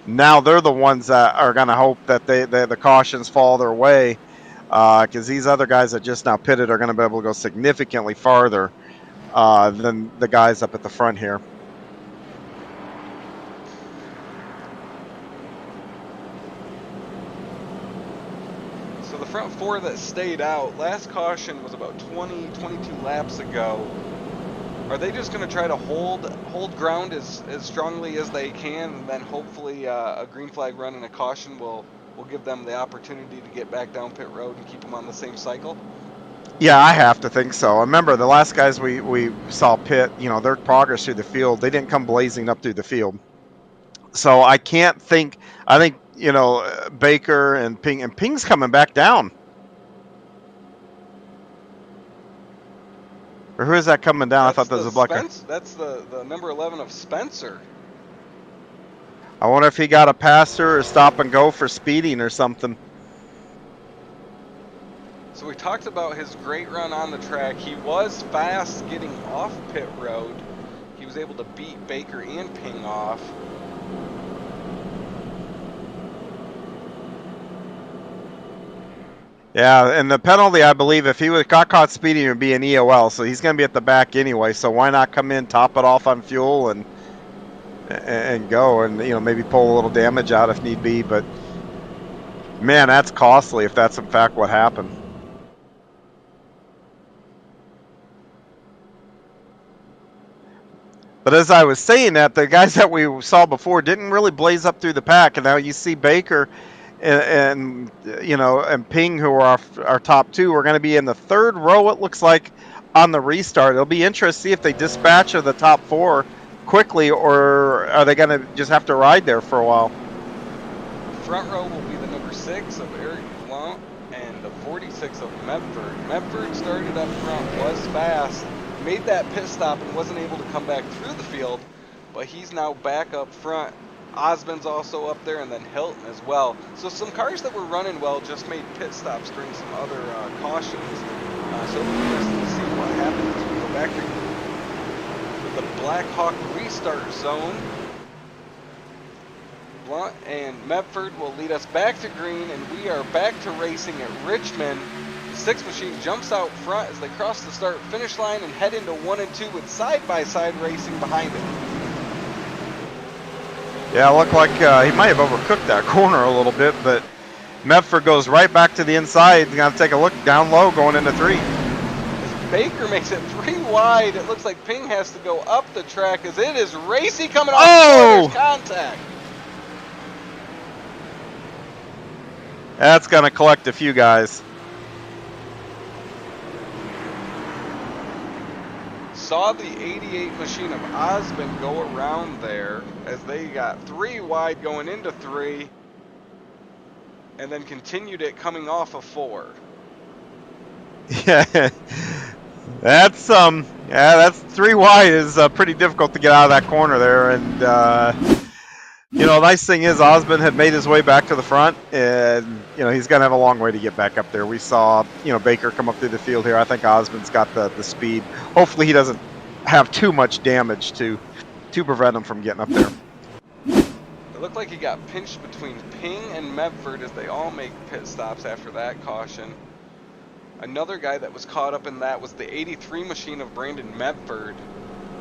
Now they're the ones that are going to hope that the cautions fall their way because these other guys that just now pitted are going to be able to go significantly farther than the guys up at the front here. So the front 4 that stayed out, last caution was about 22 laps ago. Are they just going to try to hold ground as strongly as they can, and then hopefully a green flag run and a caution will give them the opportunity to get back down pit road and keep them on the same cycle? Yeah, I have to think so. Remember, the last guys we saw pit, their progress through the field, they didn't come blazing up through the field. So I can't think. I think Baker and Ping's coming back down. Or who is that coming down? I thought that was a Blecker. That's the number 11 of Spencer. I wonder if he got a passer or stop and go for speeding or something. So we talked about his great run on the track. He was fast getting off pit road. He was able to beat Baker and Ping off. Yeah, and the penalty, I believe, if he got caught speeding, it would be an EOL. So he's going to be at the back anyway. So why not come in, top it off on fuel, and go, and maybe pull a little damage out if need be. But man, that's costly if that's in fact what happened. But as I was saying that, the guys that we saw before didn't really blaze up through the pack, and now you see Baker and Ping, who are our top 2, are going to be in the 3rd row, it looks like, on the restart. It'll be interesting to see if they dispatch of the top 4 quickly, or are they going to just have to ride there for a while? Front row will be the number 6 of Eric Blount and the 46 26 of Medford. Medford started up front, was fast, made that pit stop and wasn't able to come back through the field, but he's now back up front. Osmond's also up there, and then Hilton as well. So some cars that were running well just made pit stops during some other cautions. So it'll be interesting to see what happens as we go back here with the Blackhawk restart zone. Blunt and Medford will lead us back to green, and we are back to racing at Richmond. The 6 machine jumps out front as they cross the start-finish line and head into 1 and 2 with side-by-side racing behind it. Yeah, it looked like he might have overcooked that corner a little bit, but Medford goes right back to the inside. Got to take a look down low going into 3. As Baker makes it 3 wide, it looks like Ping has to go up the track as it is racy coming off the corner's contact. That's going to collect a few guys. Saw the 88 machine of Osmond go around there as they got 3 wide going into 3 and then continued it coming off of 4. Yeah, that's 3 wide is pretty difficult to get out of that corner there, and you know, the nice thing is Osmond had made his way back to the front, and you know he's gonna have a long way to get back up there. We saw Baker come up through the field here. I think Osmond's got the speed. Hopefully he doesn't have too much damage to prevent him from getting up there. It looked like he got pinched between Ping and Medford as they all make pit stops after that caution. Another guy that was caught up in that was the 83 machine of Brandon Medford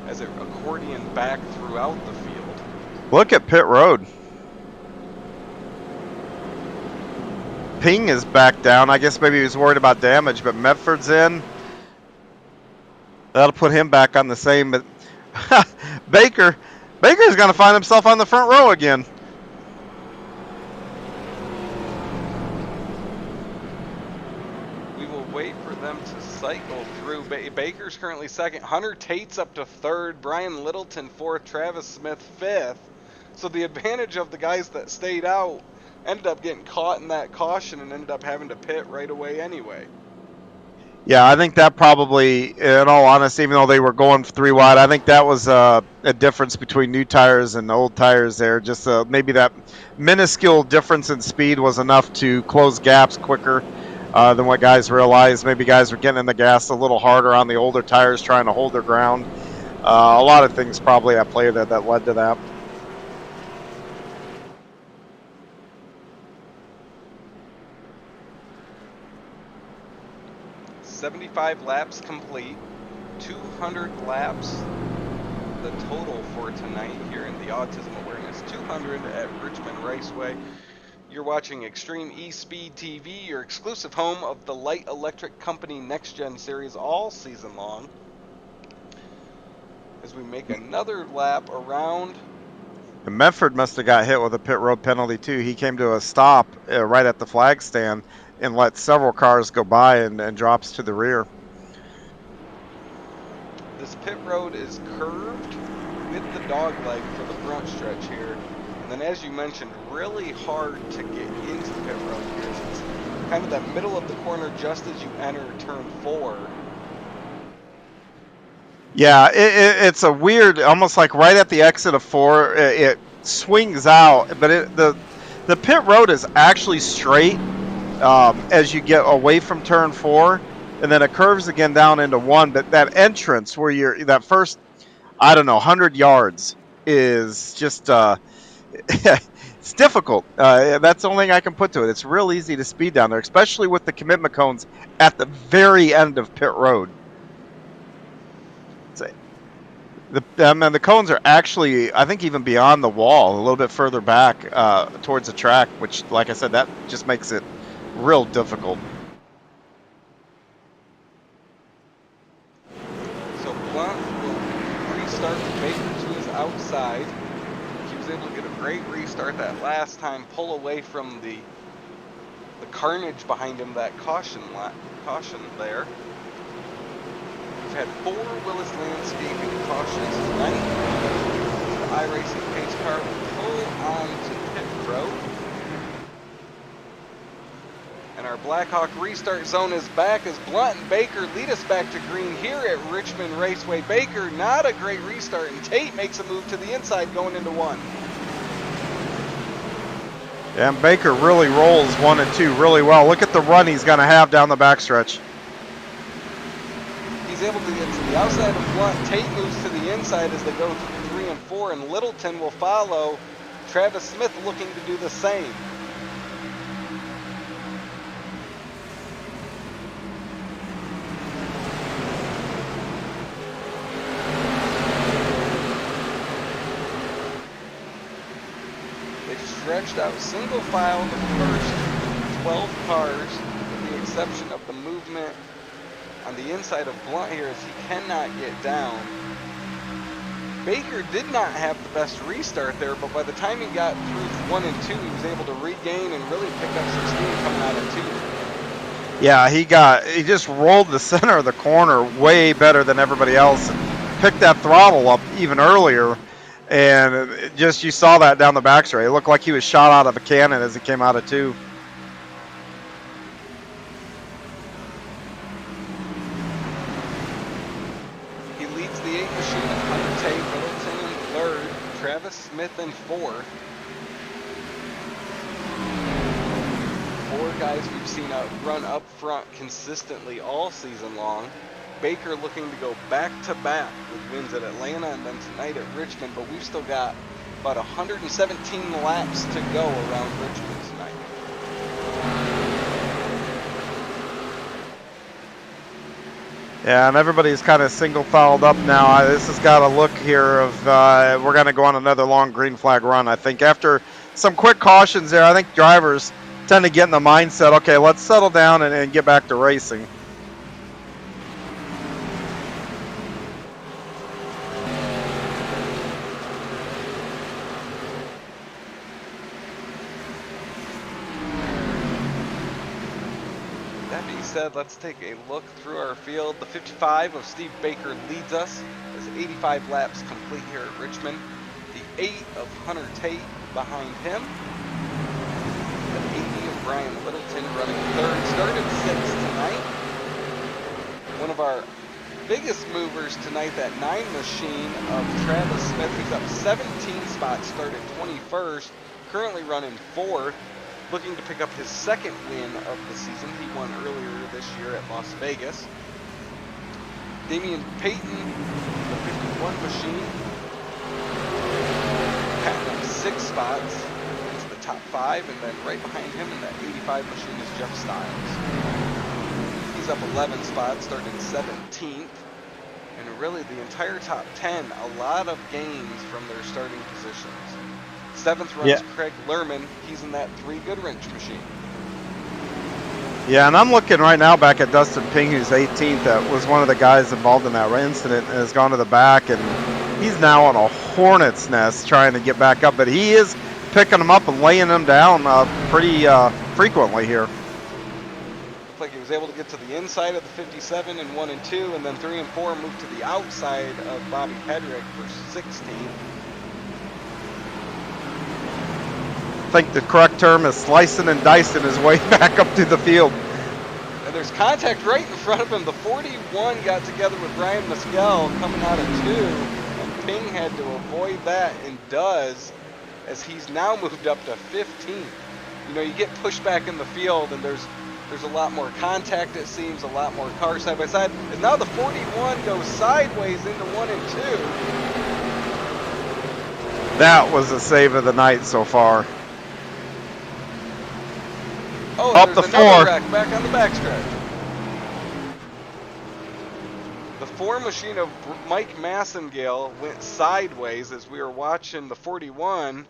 as it accordioned back throughout the field. Look at pit road. Ping is back down. I guess maybe he was worried about damage, but Medford's in. That'll put him back on the same. But Baker's going to find himself on the front row again. We will wait for them to cycle through. Baker's currently second. Hunter Tate's up to third. Brian Littleton fourth. Travis Smith fifth. So the advantage of the guys that stayed out ended up getting caught in that caution and ended up having to pit right away anyway. Yeah, I think that probably, in all honesty, even though they were going 3 wide, I think that was a difference between new tires and old tires there. Just maybe that minuscule difference in speed was enough to close gaps quicker than what guys realized. Maybe guys were getting in the gas a little harder on the older tires, trying to hold their ground. A lot of things probably at play there that led to that. 75 laps complete, 200 laps the total for tonight here in the Autism Awareness 200 at Richmond Raceway. You're watching Extreme eSpeed TV, your exclusive home of the light electric company NextGen series all season long. As we make another lap around. And Medford must have got hit with a pit road penalty too. He came to a stop right at the flag stand and let several cars go by and drops to the rear. This pit road is curved with the dog leg for the front stretch here. And then as you mentioned, really hard to get into the pit road here. It's kind of that middle of the corner just as you enter turn 4. Yeah, it's a weird, almost like right at the exit of 4, it swings out, but the pit road is actually straight as you get away from turn 4, and then it curves again down into 1. But that entrance where you're that first, I don't know, 100 yards is just it's difficult. That's the only thing I can put to it. It's real easy to speed down there, especially with the commitment cones at the very end of pit road. The cones are actually, I think, even beyond the wall, a little bit further back towards the track, which, like I said, that just makes it real difficult. So Blunt will restart with Baker to his outside. He was able to get a great restart that last time, pull away from the carnage behind him, that caution there. We've had 4 Willis Landscaping cautions tonight. The iRacing pace car will pull on to pit road. And our Our Blackhawk restart zone is back as Blunt and Baker lead us back to green here at Richmond Raceway. Baker, not a great restart, and Tate makes a move to the inside going into one. Yeah, and Baker really rolls 1 and 2 really well. Look at the run he's going to have down the backstretch. He's able to get to the outside of Blunt. Tate moves to the inside as they go through 3 and 4, and Littleton will follow. Travis Smith looking to do the same. Stretched out single file the first 12 cars, with the exception of the movement on the inside of Blunt here as he cannot get down. Baker did not have the best restart there, but by the time he got through 1 and 2, he was able to regain and really pick up some steam coming out of 2. Yeah, he just rolled the center of the corner way better than everybody else and picked that throttle up even earlier. And just you saw that down the backstretch. It looked like he was shot out of a cannon as he came out of 2. He leads the 8 machine at Hunter Tate, Middleton in 3rd, Travis Smith in 4th. 4 guys we've seen run up front consistently all season long. Baker looking to go back-to-back with wins at Atlanta and then tonight at Richmond, but we've still got about 117 laps to go around Richmond tonight. Yeah, and everybody's kind of single-fouled up now. This has got a look here of we're going to go on another long green flag run. I think after some quick cautions there, I think drivers tend to get in the mindset, okay, let's settle down and get back to racing. Let's take a look through our field. The 55 of Steve Baker leads us as 85 laps complete here at Richmond. The 8 of Hunter Tate behind him. The 80 of Brian Littleton running 3rd. Started 6th tonight. One of our biggest movers tonight, that 9 machine of Travis Smith, who's up 17 spots, started 21st, currently running 4th. Looking to pick up his 2nd win of the season. He won earlier this year at Las Vegas. Damian Payton, the 51 machine, patting up 6 spots into the top 5, and then right behind him in that 85 machine is Jeff Stiles. He's up 11 spots, starting 17th, and really the entire top 10, a lot of gains from their starting positions. 7th runs Craig Lerman. He's in that 3 Goodwrench machine. Yeah, and I'm looking right now back at Dustin Ping, who's 18th. That was one of the guys involved in that incident and has gone to the back, and he's now on a hornet's nest trying to get back up. But he is picking them up and laying them down pretty frequently here. Looks like he was able to get to the inside of the 57 in 1 and 2, and then 3 and 4 moved to the outside of Bobby Pedrick for 16th. I think the correct term is slicing and dicing his way back up to the field. And there's contact right in front of him. The 41 got together with Ryan Mescal coming out of 2, and Ping had to avoid that and does, as he's now moved up to 15th. You know, you get pushed back in the field, and there's a lot more contact, it seems, a lot more cars side by side. And now the 41 goes sideways into 1 and 2. That was the save of the night so far. Oh, up the 4. Wreck back on the backstretch. The 4 machine of Mike Massengale went sideways as we were watching the 41.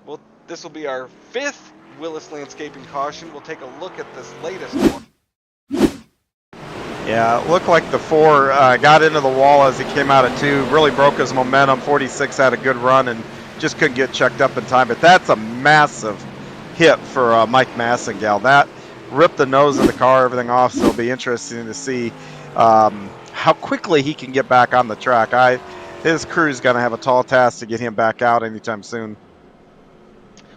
Well, this will be our 5th Willis Landscaping caution. We'll take a look at this latest one. Yeah, it looked like the 4 got into the wall as he came out of 2, really broke his momentum. 46 had a good run and just couldn't get checked up in time. But that's a massive hit for Mike Massengale. That ripped the nose of the car, everything off, so it'll be interesting to see how quickly he can get back on the track. His crew's going to have a tall task to get him back out anytime soon.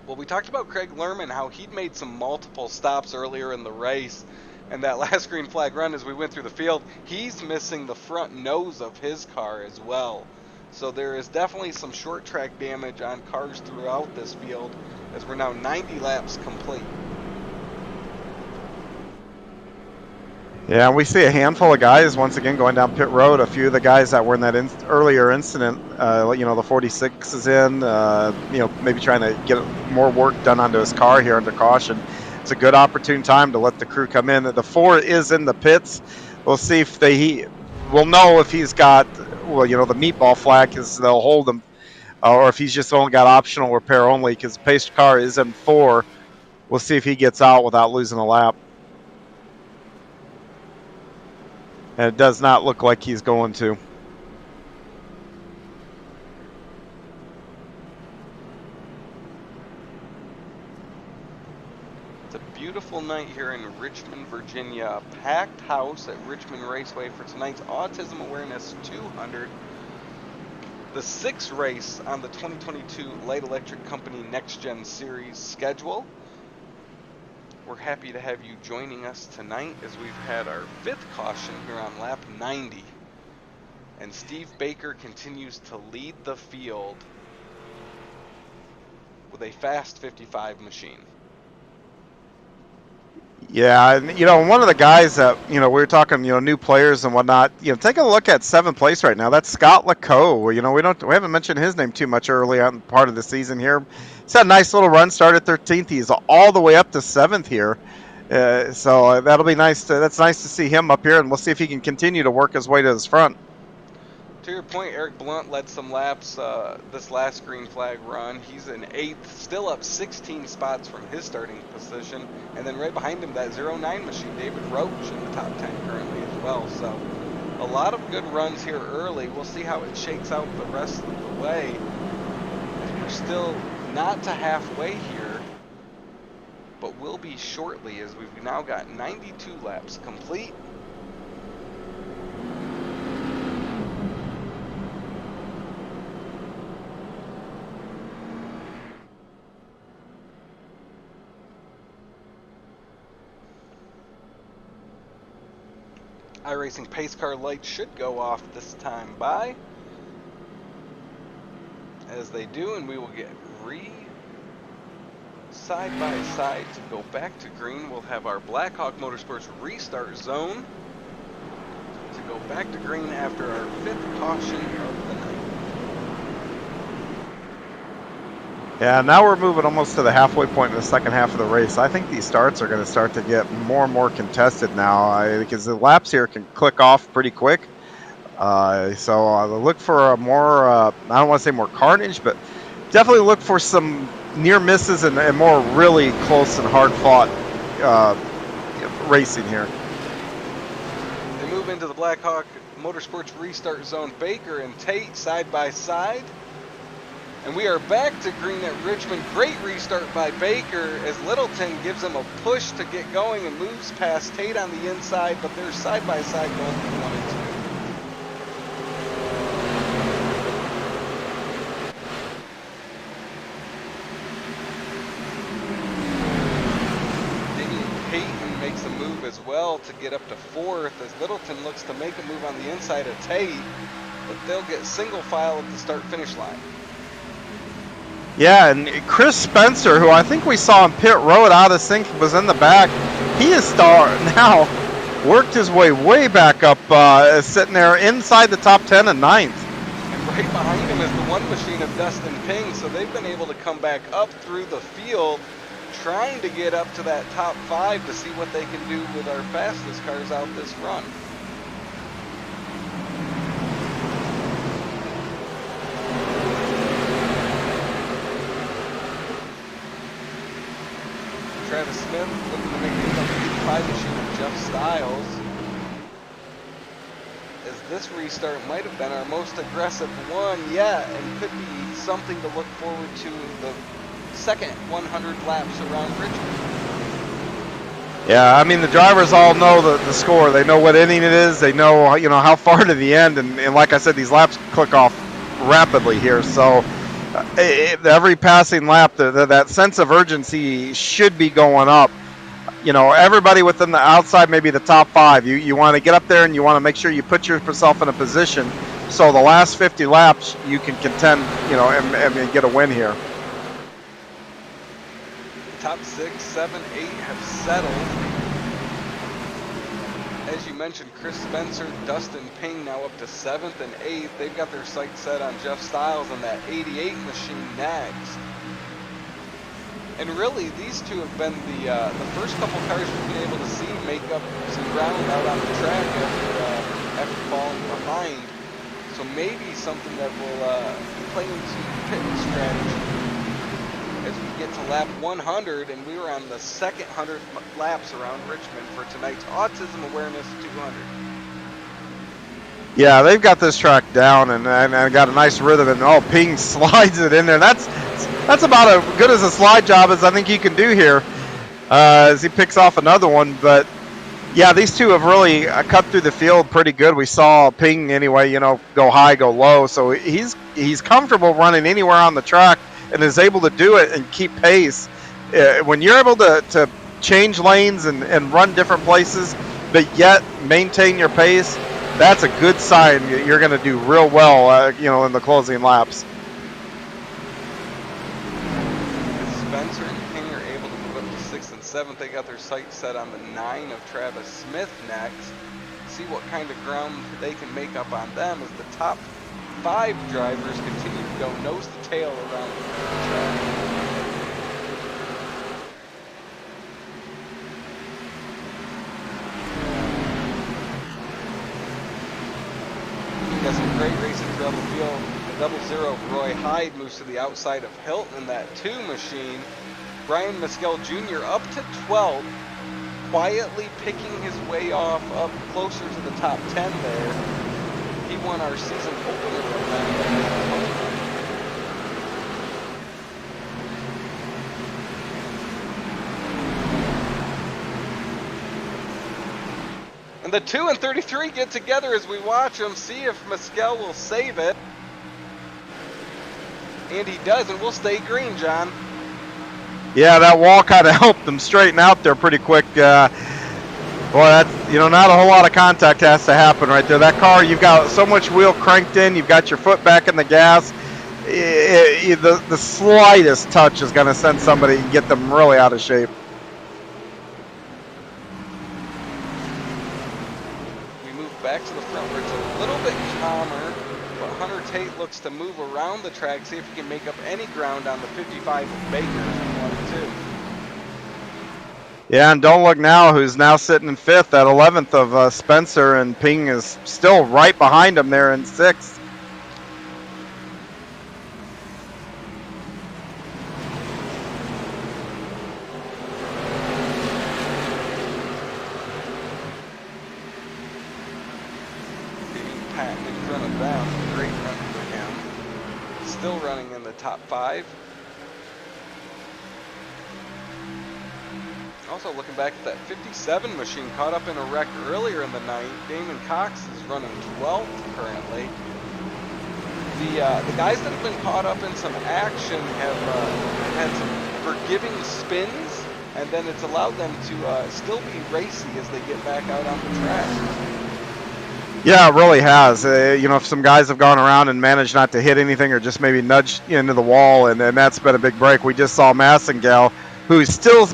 Well, we talked about Craig Lerman, how he'd made some multiple stops earlier in the race, and that last green flag run as we went through the field, he's missing the front nose of his car as well. So there is definitely some short track damage on cars throughout this field, as we're now 90 laps complete. Yeah, we see a handful of guys once again going down pit road. A few of the guys that were in that earlier incident, the 46 is in, maybe trying to get more work done onto his car here under caution. It's a good opportune time to let the crew come in. The 4 is in the pits. We'll see if we'll know if he's got, the meatball flag, because they'll hold him, or if he's just only got optional repair only, because the pace car is in 4. We'll see if he gets out without losing a lap. And it does not look like he's going to. It's a beautiful night here in Richmond, Virginia. A packed house at Richmond Raceway for tonight's Autism Awareness 200. The 6th race on the 2022 Light Electric Company NextGen Series schedule. We're happy to have you joining us tonight as we've had our 5th caution here on lap 90. And Steve Baker continues to lead the field with a fast 55 machine. Yeah, and one of the guys that we were talking, new players and whatnot. Take a look at 7th place right now. That's Scott LeCaux. We haven't mentioned his name too much early on part of the season here. He's had a nice little run. Started 13th. He's all the way up to 7th here. So that'll be nice. That's nice to see him up here, and we'll see if he can continue to work his way to his front. To your point, Eric Blunt led some laps this last green flag run. He's in 8th, still up 16 spots from his starting position. And then right behind him, that 09 machine, David Roach, in the top 10 currently as well. So a lot of good runs here early. We'll see how it shakes out the rest of the way. We're still not to halfway here, but will be shortly, as we've now got 92 laps complete. iRacing pace car lights should go off this time by, as they do, and we will get side by side to go back to green. We'll have our Blackhawk Motorsports restart zone to go back to green after our 5th caution of the night. Yeah, now we're moving almost to the halfway point in the second half of the race. I think these starts are going to start to get more and more contested now, because the laps here can click off pretty quick. So look for a more, I don't want to say more carnage, but definitely look for some near misses and more really close and hard fought racing here. They move into the Blackhawk Motorsports restart zone. Baker and Tate side by side. And we are back to green at Richmond. Great restart by Baker as Littleton gives him a push to get going and moves past Tate on the inside, but they're side by side going from 1 and 2. Daniel Payton makes a move as well to get up to 4th as Littleton looks to make a move on the inside of Tate, but they'll get single file at the start-finish line. Yeah, and Chris Spencer, who I think we saw in pit road out of sync, was in the back. He has now worked his way back up, sitting there inside the top 10 and 9th. And right behind him is the 1 machine of Dustin Ping, so they've been able to come back up through the field, trying to get up to that top 5 to see what they can do with our fastest cars out this run. Travis Smith looking to make it up to 85 machine with Jeff Stiles. As this restart might have been our most aggressive one yet, and could be something to look forward to the second 100 laps around Richmond. Yeah, I mean, the drivers all know the score. They know what inning it is. They know, how far to the end. And like I said, these laps click off rapidly here. So every passing lap, that sense of urgency should be going up. You know, everybody within the outside, maybe the top 5, you want to get up there and you want to make sure you put yourself in a position so the last 50 laps you can contend, you know, and get a win here. Top 6, 7, 8 have settled. As you mentioned, Chris Spencer, Dustin Ping now up to 7th and 8th. They've got their sights set on Jeff Stiles and that 88 machine next. And really, these two have been the first couple cars we've been able to see make up some ground out on the track after falling behind. So maybe something that will play into pit strategy as we get to lap 100, and we were on the second 100 laps around Richmond for tonight's Autism Awareness 200. Yeah, they've got this track down and got a nice rhythm, and Ping slides it in there. That's about as good as a slide job as I think you can do here as he picks off another one. But yeah, these two have really cut through the field pretty good. We saw Ping anyway, you know, go high, go low, so he's comfortable running anywhere on the track and is able to do it and keep pace. When you're able to change lanes and run different places, but yet maintain your pace, that's a good sign. You're going to do real well, you know, in the closing laps. Spencer and King are able to move up to 6th and 7th. They got their sights set on the 9 of Travis Smith next. See what kind of ground they can make up on them as the top 5 drivers continue to go nose to tail around the track. Got some great racing throughout the field. The double zero of Roy Hyde moves to the outside of Hilton in that 2 machine. Brian Mescal Jr. up to 12th, quietly picking his way off up closer to the top 10 there. He won our season opener from that. And the 2 and 33 get together as we watch them, see if Mescal will save it. And he does, and we'll stay green, John. Yeah, that wall kind of helped them straighten out there pretty quick. Boy, that's, you know, not a whole lot of contact has to happen right there. That car, you've got so much wheel cranked in, you've got your foot back in the gas. The slightest touch is going to send somebody and get them really out of shape. Back to the front where it's a little bit calmer, but Hunter Tate looks to move around the track, see if he can make up any ground on the 55 of Baker in 1 and 2. Yeah, and don't look now, who's now sitting in 5th at 11th of Spencer, and Ping is still right behind him there in 6th. Still running in the top 5. Also looking back at that 57 machine caught up in a wreck earlier in the night. Damon Cox is running 12th currently. The guys that have been caught up in some action have had some forgiving spins, and then it's allowed them to still be racy as they get back out on the track. Yeah, it really has. You know, if some guys have gone around and managed not to hit anything or just maybe nudged into the wall, and that's been a big break. We just saw Massengale, who's still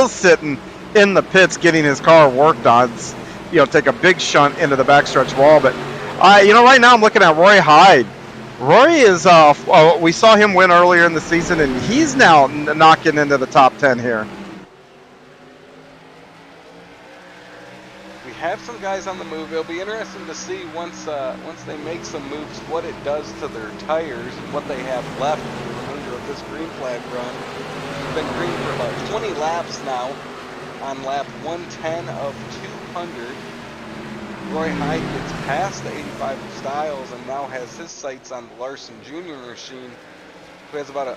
sitting in the pits getting his car worked on. You know, take a big shunt into the backstretch wall. But, you know, right now I'm looking at Roy Hyde. Roy is, we saw him win earlier in the season, and he's now knocking into the top 10 here. Have some guys on the move. It'll be interesting to see once they make some moves what it does to their tires and what they have left for the remainder of this green flag run. We've been green for about 20 laps now on lap 110 of 200. Roy Hyde gets past the 85 of Stiles and now has his sights on the Larson Jr. machine, who has about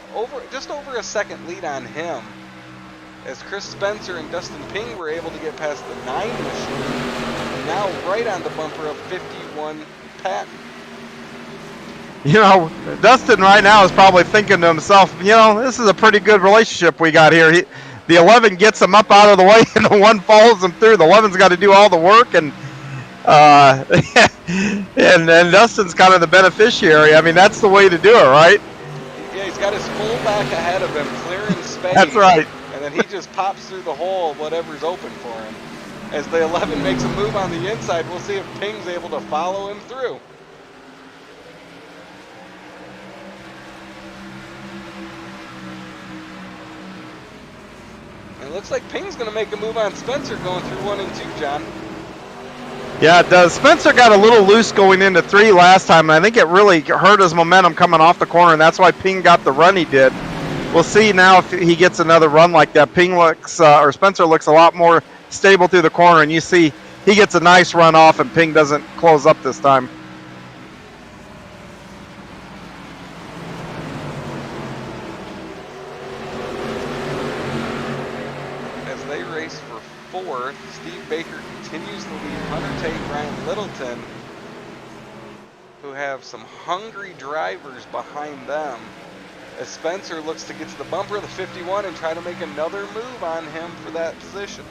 just over a second lead on him, as Chris Spencer and Dustin Ping were able to get past the 9 machine, and now right on the bumper of 51 Patton. You know, Dustin right now is probably thinking to himself, you know, this is a pretty good relationship we got here. The 11 gets him up out of the way, and the 1 follows him through. The 11's got to do all the work, and and Dustin's kind of the beneficiary. I mean, that's the way to do it, right? Yeah, he's got his full back ahead of him, clearing space. That's right. And then he just pops through the hole, whatever's open for him. As the 11 makes a move on the inside, we'll see if Ping's able to follow him through. It looks like Ping's going to make a move on Spencer going through 1 and 2, John. Yeah, it does. Spencer got a little loose going into 3 last time, and I think it really hurt his momentum coming off the corner, and that's why Ping got the run he did. We'll see now if he gets another run like that. Ping looks, or Spencer looks a lot more stable through the corner, and you see he gets a nice run off, and Ping doesn't close up this time. As they race for 4th, Steve Baker continues to lead Hunter Tate, Ryan Littleton, who have some hungry drivers behind them. As Spencer looks to get to the bumper of the 51 and try to make another move on him for that position.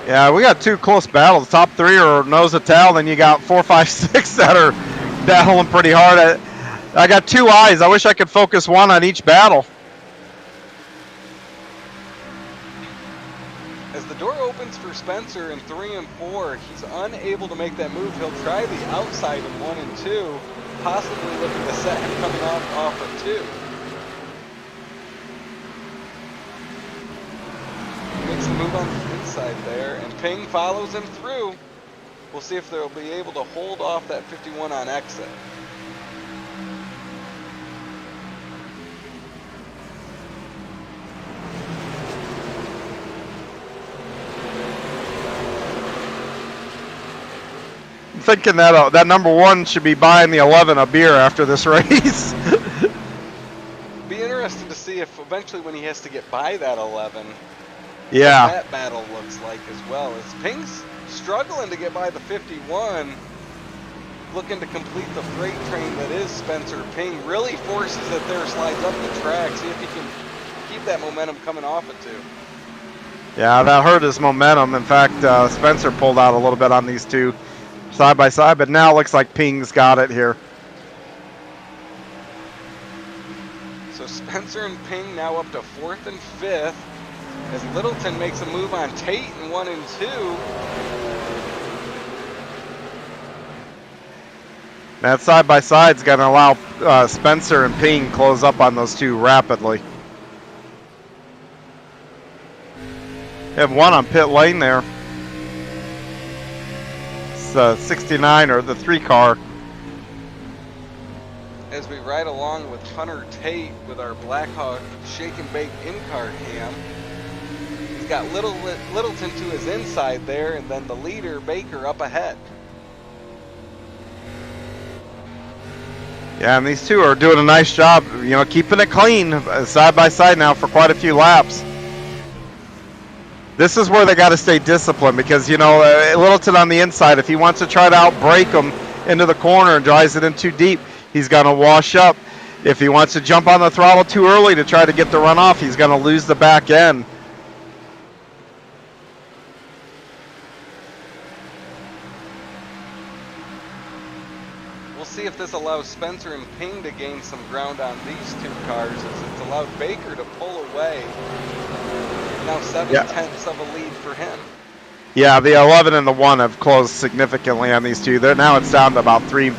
Yeah, we got 2 close battles. Top 3 are nose to tail, then you got 4, 5, 6 that are battling pretty hard. I got 2 eyes. I wish I could focus one on each battle. As the door opens for Spencer in 3 and 4, he's unable to make that move. He'll try the outside in 1 and 2, possibly looking to set him coming off of 2. Makes the move on the inside there, and Ping follows him through. We'll see if they'll be able to hold off that 51 on exit. Thinking that that number 1 should be buying the 11 a beer after this race. Be interested to see if eventually when he has to get by that 11, yeah, what that battle looks like as well. As Ping's struggling to get by the 51, looking to complete the freight train that is Spencer Ping, really forces it there, slides up the track, see if he can keep that momentum coming off it too. Yeah, that hurt his momentum. In fact, Spencer pulled out a little bit on these 2. Side by side, but now it looks like Ping's got it here. So Spencer and Ping now up to 4th and 5th as Littleton makes a move on Tate in 1 and 2. That side by side is going to allow Spencer and Ping close up on those 2 rapidly. They have 1 on pit lane there. 69 or the 3 car. As we ride along with Hunter Tate with our Blackhawk shake and bake in-car cam. He's got Littleton to his inside there, and then the leader Baker up ahead. Yeah, and these 2 are doing a nice job, you know, keeping it clean side by side now for quite a few laps. This is where they got to stay disciplined because, you know, Littleton on the inside, if he wants to try to outbrake him into the corner and drives it in too deep, he's going to wash up. If he wants to jump on the throttle too early to try to get the run off, he's going to lose the back end. We'll see if this allows Spencer and Ping to gain some ground on these 2 cars as it's allowed Baker to pull away. Now 7/10 of a lead for him. Yeah, the 11 and the 1 have closed significantly on these 2. Now it's down to about three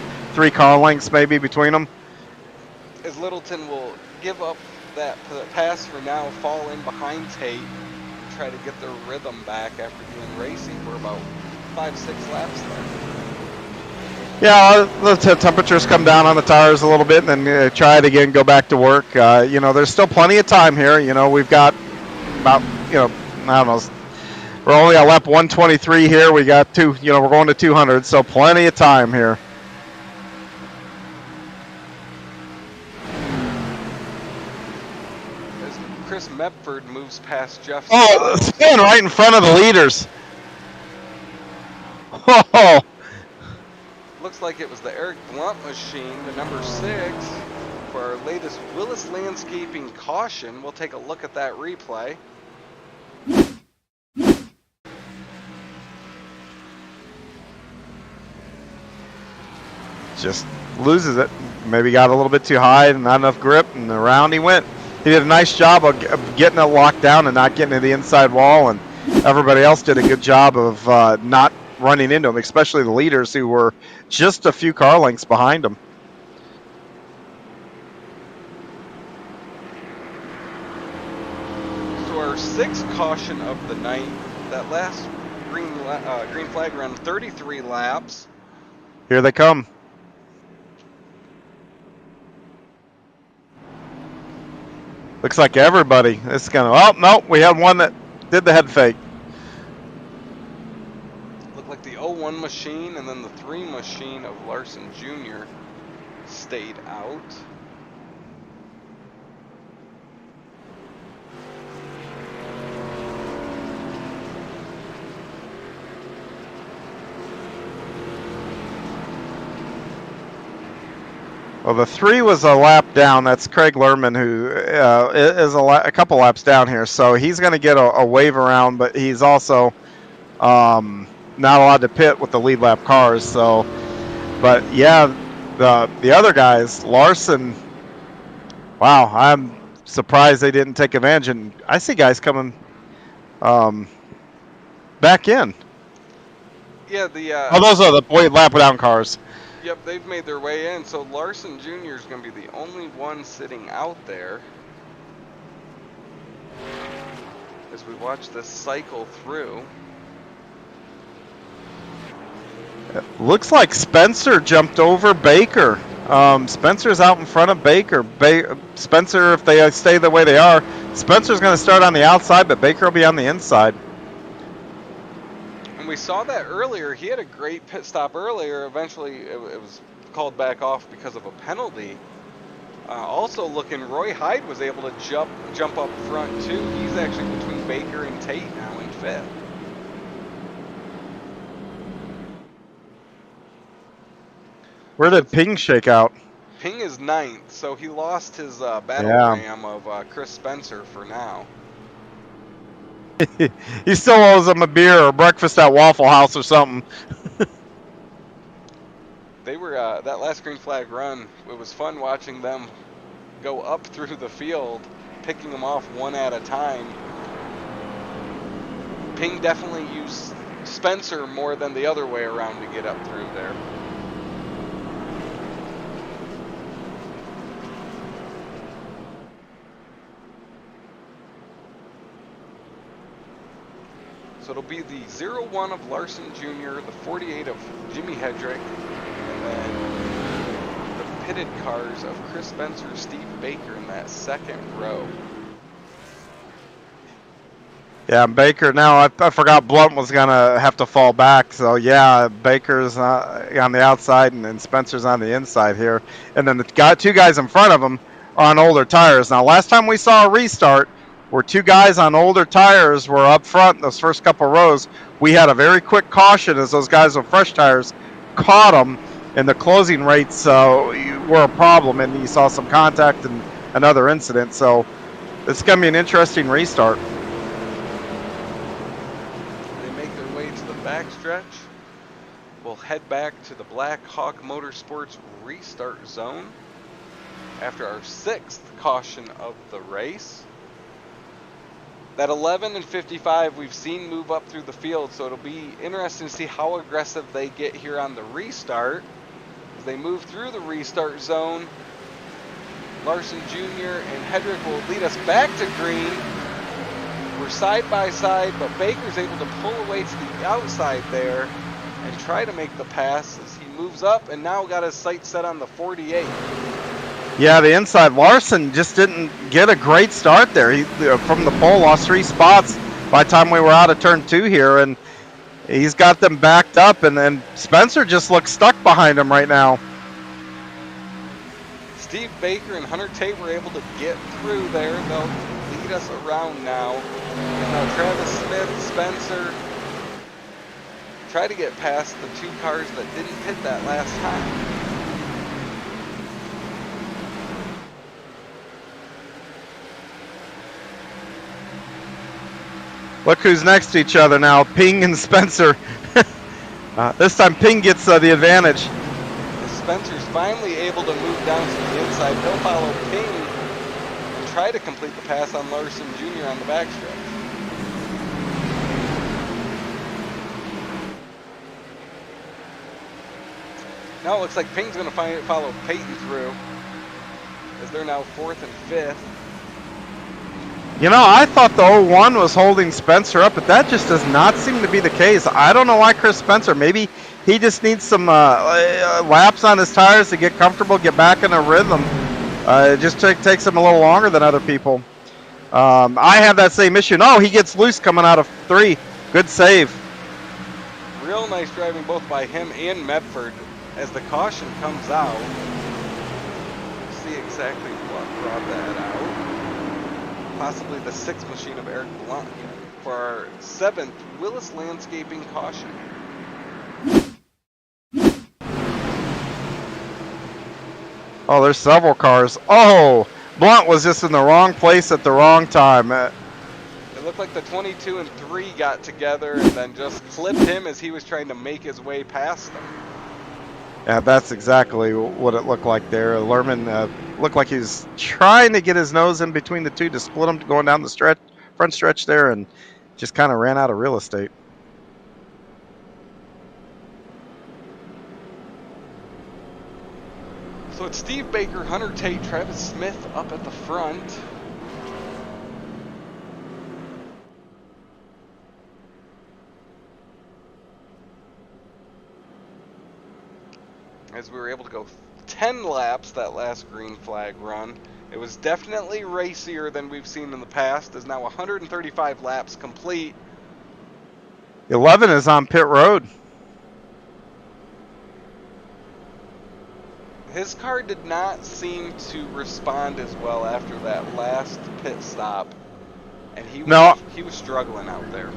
car lengths maybe between them. As Littleton will give up that pass for now, fall in behind Tate, and try to get their rhythm back after being racy for about 5-6 laps there. Yeah, the temperatures come down on the tires a little bit, and then try it again, go back to work. You know, there's still plenty of time here. You know, we've got about, you know, I don't know, we're only at lap 123 here. We got 2, you know, we're going to 200, so plenty of time here. As Chris Mepford moves past Jeff. Oh, spin right in front of the leaders. Oh, Looks like it was the Eric Blunt machine, the number 6, for our latest Willis Landscaping caution. We'll take a look at that replay. just loses it. Maybe got a little bit too high and not enough grip, and around he went. He did a nice job of getting it locked down and not getting to the inside wall, and everybody else did a good job of not running into him, especially the leaders who were just a few car lengths behind him. So our 6th caution of the night, that last green flag ran 33 laps. Here they come. Looks like everybody is gonna. Oh no, we had one that did the head fake. Looked like the 01 machine and then the 3 machine of Larson Jr. stayed out. Well, the 3 was a lap down. That's Craig Lerman, who is a couple laps down here. So he's going to get a wave around, but he's also not allowed to pit with the lead lap cars. So, but yeah, the other guys, Larson, wow, I'm surprised they didn't take advantage. And I see guys coming back in. Yeah, the Oh, those are the lap down cars. Yep, they've made their way in, so Larson Jr. is going to be the only one sitting out there as we watch this cycle through. It looks like Spencer jumped over Baker. Spencer's out in front of Baker. Spencer, if they stay the way they are, Spencer's going to start on the outside, but Baker will be on the inside. And we saw that earlier. He had a great pit stop earlier. Eventually, it was called back off because of a penalty. Also looking, Roy Hyde was able to jump up front too. He's actually between Baker and Tate now in 5th. Where did Ping shake out? Ping is 9th, so he lost his battle ram of Chris Spencer for now. He still owes him a beer or breakfast at Waffle House or something. They were that last green flag run. It was fun watching them go up through the field, picking them off one at a time. Ping definitely used Spencer more than the other way around to get up through there. So it'll be the 01 of Larson Jr., the 48 of Jimmy Hedrick, and then the pitted cars of Chris Spencer, Steve Baker in that second row. Yeah, Baker now, I forgot Blunt was going to have to fall back. So, yeah, Baker's on the outside and Spencer's on the inside here. And then the two guys in front of him are on older tires. Now, last time we saw a restart, where 2 guys on older tires were up front in those first couple rows, we had a very quick caution as those guys with fresh tires caught them, and the closing rates were a problem, and you saw some contact and another incident. So it's going to be an interesting restart. They make their way to the backstretch. We'll head back to the Blackhawk Motorsports restart zone after our 6th caution of the race. That 11 and 55 we've seen move up through the field, so it'll be interesting to see how aggressive they get here on the restart. As they move through the restart zone, Larson Jr. and Hedrick will lead us back to green. We're side by side, but Baker's able to pull away to the outside there and try to make the pass as he moves up and now got his sights set on the 48. Yeah, the inside. Larson just didn't get a great start there. He, from the pole, lost 3 spots by the time we were out of turn 2 here, and he's got them backed up, and then Spencer just looks stuck behind him right now. Steve Baker and Hunter Tate were able to get through there. They'll lead us around now. And now Travis Smith, Spencer, try to get past the two cars that didn't pit that last time. Look who's next to each other now, Ping and Spencer. This time Ping gets the advantage. Spencer's finally able to move down to the inside. He'll follow Ping and try to complete the pass on Larson Jr. on the backstretch. Now it looks like Ping's going to follow Peyton through, as they're now 4th and 5th. You know, I thought the 01 was holding Spencer up, but that just does not seem to be the case. I don't know why Chris Spencer. Maybe he just needs some laps on his tires to get comfortable, get back in a rhythm. It just takes him a little longer than other people. I have that same issue. No, he gets loose coming out of 3. Good save. Real nice driving both by him and Medford as the caution comes out. See exactly what brought that out. Possibly the 6th machine of Eric Blunt for our 7th Willis Landscaping caution. Oh, there's several cars. Oh, Blunt was just in the wrong place at the wrong time. It looked like the 22 and 3 got together and then just clipped him as he was trying to make his way past them. Yeah, that's exactly what it looked like there. Lerman looked like he was trying to get his nose in between the two to split them going down the front stretch there, and just kind of ran out of real estate. So it's Steve Baker, Hunter Tate, Travis Smith up at the front. As we were able to go 10 laps that last green flag run. It was definitely racier than we've seen in the past. There's now 135 laps complete. 11 is on pit road. His car did not seem to respond as well after that last pit stop. And he was struggling out there.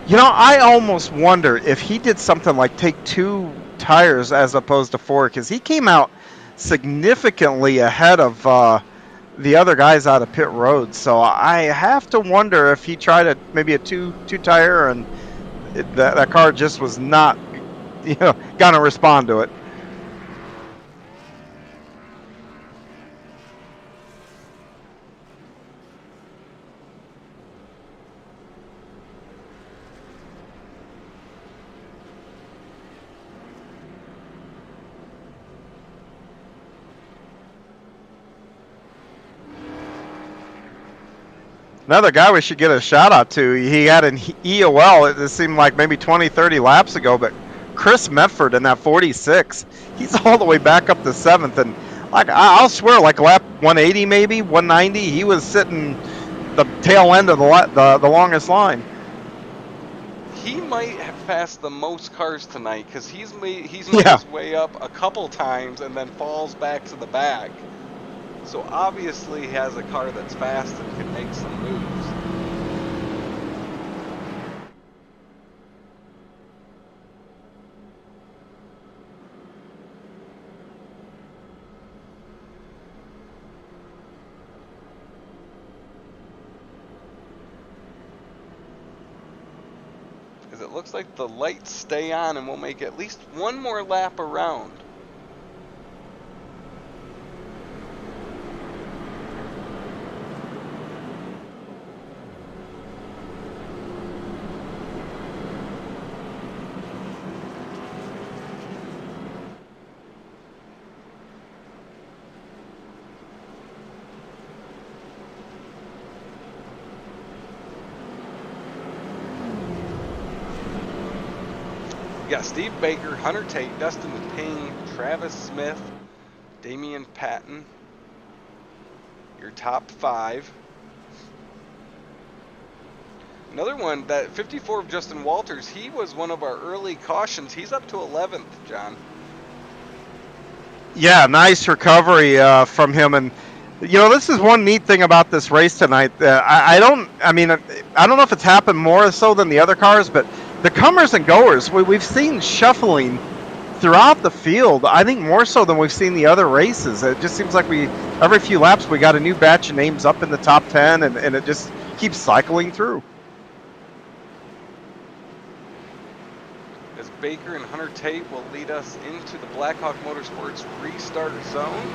You know, I almost wonder if he did something like take 2 tires as opposed to 4, because he came out significantly ahead of the other guys out of pit road. So I have to wonder if he tried maybe a two tire and that car just was not, gonna respond to it. Another guy we should get a shout out to, he had an EOL, it seemed like maybe 20, 30 laps ago, but Chris Medford in that 46, he's all the way back up to 7th, and like I'll swear, like lap 180 maybe, 190, he was sitting the tail end of the longest line. He might have passed the most cars tonight, because he's made his way up a couple times and then falls back to the back. So obviously he has a car that's fast and can make some moves. Because it looks like the lights stay on and we'll make at least one more lap around. We got Steve Baker, Hunter Tate, Dustin Ping, Travis Smith, Damian Patton. Your top 5. Another one, that 54 of Justin Walters, he was one of our early cautions. He's up to 11th, John. Yeah, nice recovery from him. And this is one neat thing about this race tonight. I don't know if it's happened more so than the other cars, but the comers and goers, we've seen shuffling throughout the field. I think more so than we've seen the other races. It just seems like every few laps we got a new batch of names up in the top 10, and it just keeps cycling through. As Baker and Hunter Tate will lead us into the Blackhawk Motorsports restart zone.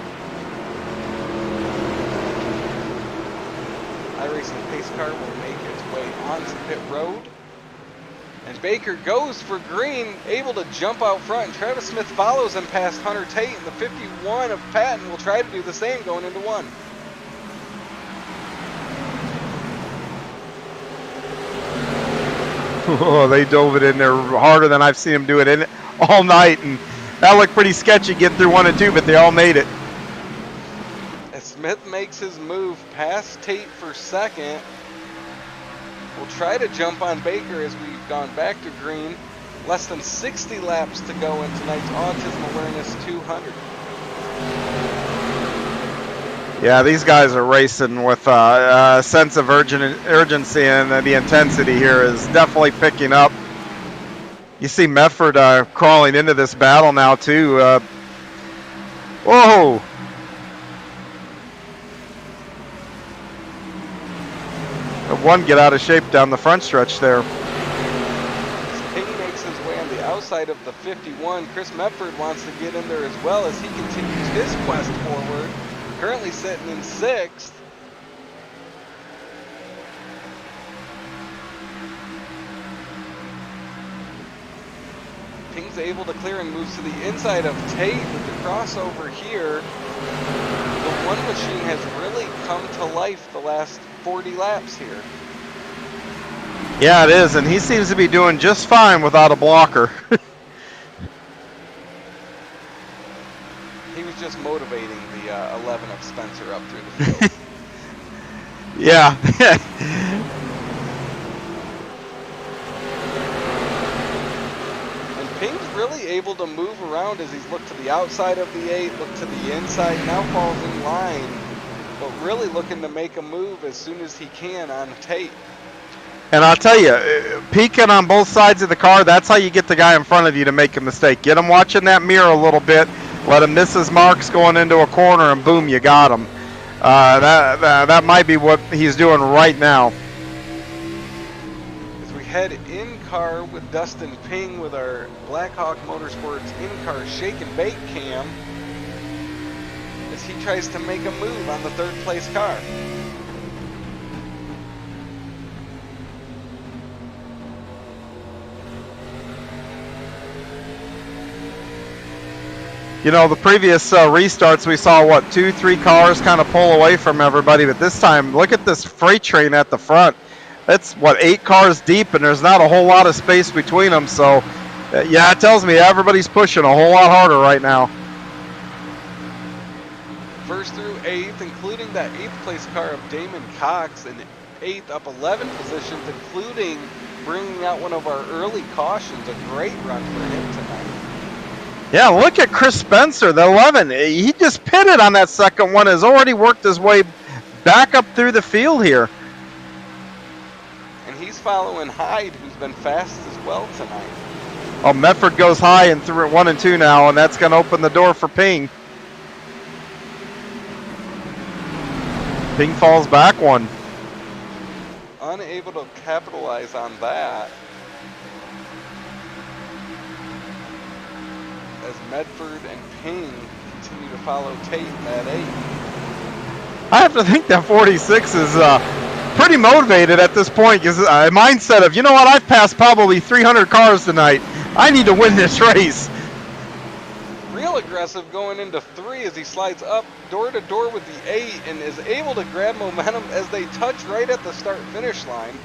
iRacing pace car will make its way onto pit road. And Baker goes for green, able to jump out front. And Travis Smith follows him past Hunter Tate. And the 51 of Patton will try to do the same going into one. Oh, they dove it in there harder than I've seen them do it in all night. And that looked pretty sketchy getting through 1 and 2, but they all made it. As Smith makes his move past Tate for second. We'll try to jump on Baker as we've gone back to green. Less than 60 laps to go in tonight's Autism Awareness 200. Yeah, these guys are racing with a sense of urgency, and the intensity here is definitely picking up. You see Medford crawling into this battle now, too. Whoa! One get out of shape down the front stretch there. Ping makes his way on the outside of the 51. Chris Medford wants to get in there as well as he continues his quest forward. Currently sitting in 6th. Ping's able to clear and moves to the inside of Tate with the crossover here. The one machine has really come to life the last 40 laps here. Yeah, it is, and he seems to be doing just fine without a blocker. He was just motivating the 11 of Spencer up through the field. Yeah. And Ping's really able to move around as he's looked to the outside of the 8, looked to the inside, now falls in line. But really looking to make a move as soon as he can on Tate. And I'll tell you, peeking on both sides of the car, that's how you get the guy in front of you to make a mistake. Get him watching that mirror a little bit, let him miss his marks going into a corner, and boom, you got him. That might be what he's doing right now. As we head in-car with Dustin Ping with our Blackhawk Motorsports in-car shake and bake cam, as he tries to make a move on the 3rd place car. You know, the previous restarts, we saw, 2-3 cars kind of pull away from everybody, but this time, look at this freight train at the front. It's, 8 cars deep, and there's not a whole lot of space between them, so, yeah, it tells me everybody's pushing a whole lot harder right now. 1st through 8th, including that 8th place car of Damon Cox, in 8th up 11 positions, including bringing out one of our early cautions. A great run for him tonight. Yeah, look at Chris Spencer, the 11. He just pitted on that second one, has already worked his way back up through the field here. And he's following Hyde, who's been fast as well tonight. Oh, Medford goes high in 1 and 2 now, and that's going to open the door for Ping. Ping falls back one. Unable to capitalize on that. As Medford and Ping continue to follow Tate in that 8. I have to think that 46 is pretty motivated at this point, because a mindset of, you know what, I've passed probably 300 cars tonight. I need to win this race. Real aggressive going into 3 as he slides up door to door with the 8 and is able to grab momentum as they touch right at the start-finish line.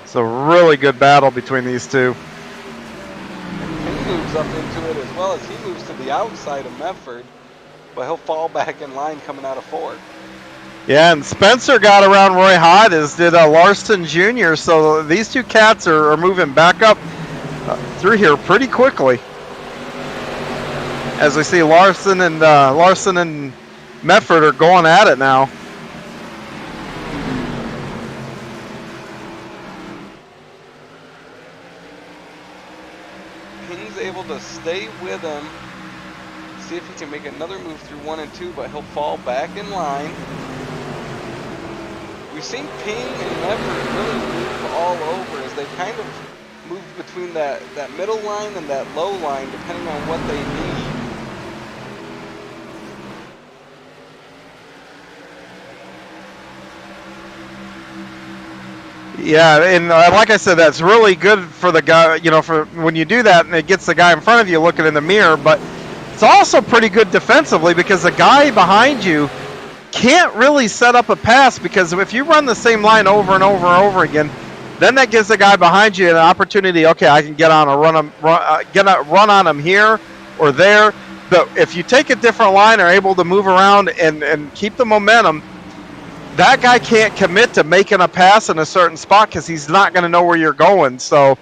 It's a really good battle between these two. And Ping moves up into it as well as he moves to the outside of Medford, but he'll fall back in line coming out of 4. Yeah, and Spencer got around Roy Hyde, as did Larson Jr., so these two cats are moving back up through here pretty quickly. As we see Larson and Medford are going at it now. Ping's able to stay with him. See if he can make another move through 1 and 2, but he'll fall back in line. We've seen Ping and Medford really move all over as they kind of move between that middle line and that low line depending on what they need. Yeah, and like I said, that's really good for the guy, you know, for when you do that and it gets the guy in front of you looking in the mirror, but it's also pretty good defensively because the guy behind you can't really set up a pass, because if you run the same line over and over and over again, then that gives the guy behind you an opportunity. Okay, I can get on a run on him here or there. But if you take a different line, are able to move around and keep the momentum, that guy can't commit to making a pass in a certain spot because he's not going to know where you're going. So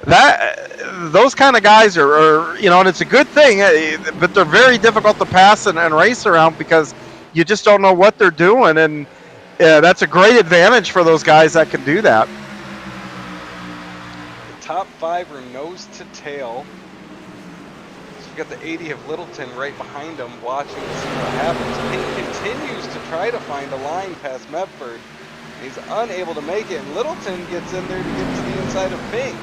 those kind of guys are, you know, and it's a good thing, but they're very difficult to pass and race around because you just don't know what they're doing, and that's a great advantage for those guys that can do that. The top 5 are nose to tail. So you've got the 80 of Littleton right behind him watching to see what happens. Ping continues to try to find a line past Medford. He's unable to make it, and Littleton gets in there to get to the inside of Ping.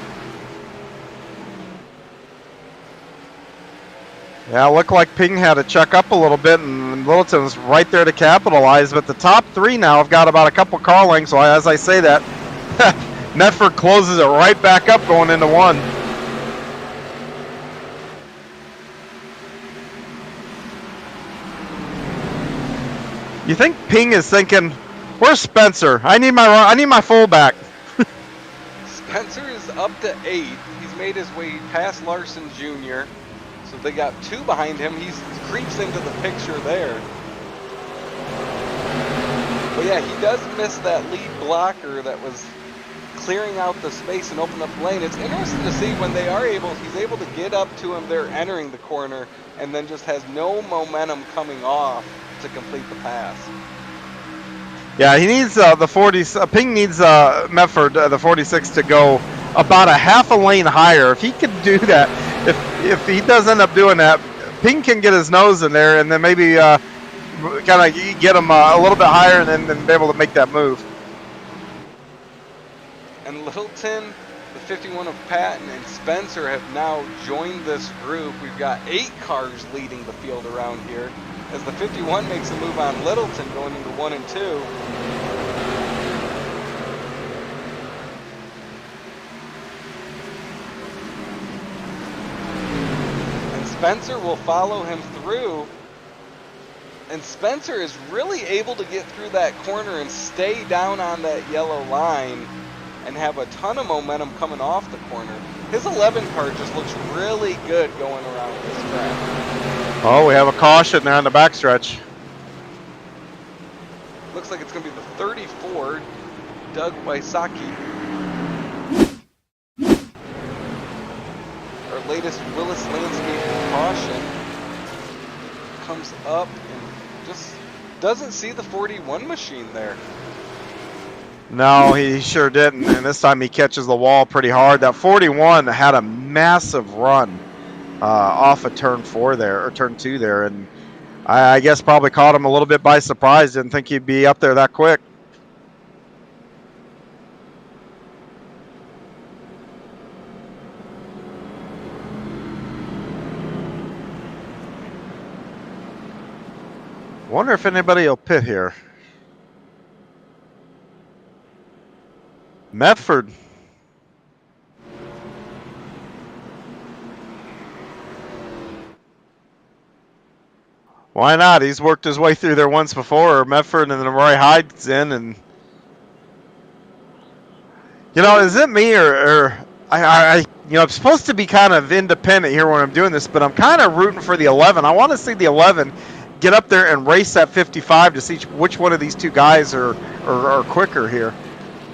Yeah, it looked like Ping had to check up a little bit, and Littleton was right there to capitalize. But the top 3 now have got about a couple car lengths. So as I say that, Medford closes it right back up going into 1. You think Ping is thinking, "Where's Spencer? I need my fullback." Spencer is up to 8th. He's made his way past Larson Jr. So they got 2 behind him. He creeps into the picture there. But yeah, he does miss that lead blocker that was clearing out the space and opening up the lane. It's interesting to see when he's able to get up to him there entering the corner and then just has no momentum coming off to complete the pass. Yeah, he needs the 40. Ping needs Medford, the 46, to go about a half a lane higher. If he could do that, if he does end up doing that, Ping can get his nose in there and then maybe kind of get him a little bit higher and then be able to make that move. And Littleton, the 51 of Patton, and Spencer have now joined this group. We've got 8 cars leading the field around here as the 51 makes a move on Littleton going into 1 and 2. Spencer will follow him through, and Spencer is really able to get through that corner and stay down on that yellow line and have a ton of momentum coming off the corner. His 11 car just looks really good going around this track. Oh, we have a caution there on the backstretch. Looks like it's going to be the 34, Doug Wysocki. Our latest Willis Landscaping caution comes up and just doesn't see the 41 machine there. No, he sure didn't, and this time he catches the wall pretty hard. That 41 had a massive run off of turn 4 there, or turn 2 there, and I guess probably caught him a little bit by surprise. Didn't think he'd be up there that quick. Wonder if anybody will pit here. Medford. Why not? He's worked his way through there once before. Medford, and then Roy Hyde's in, and you know, is it me or I you know, I'm supposed to be kind of independent here when I'm doing this, but I'm kind of rooting for the 11. I want to see the 11 get up there and race that 55 to see which one of these two guys are quicker here.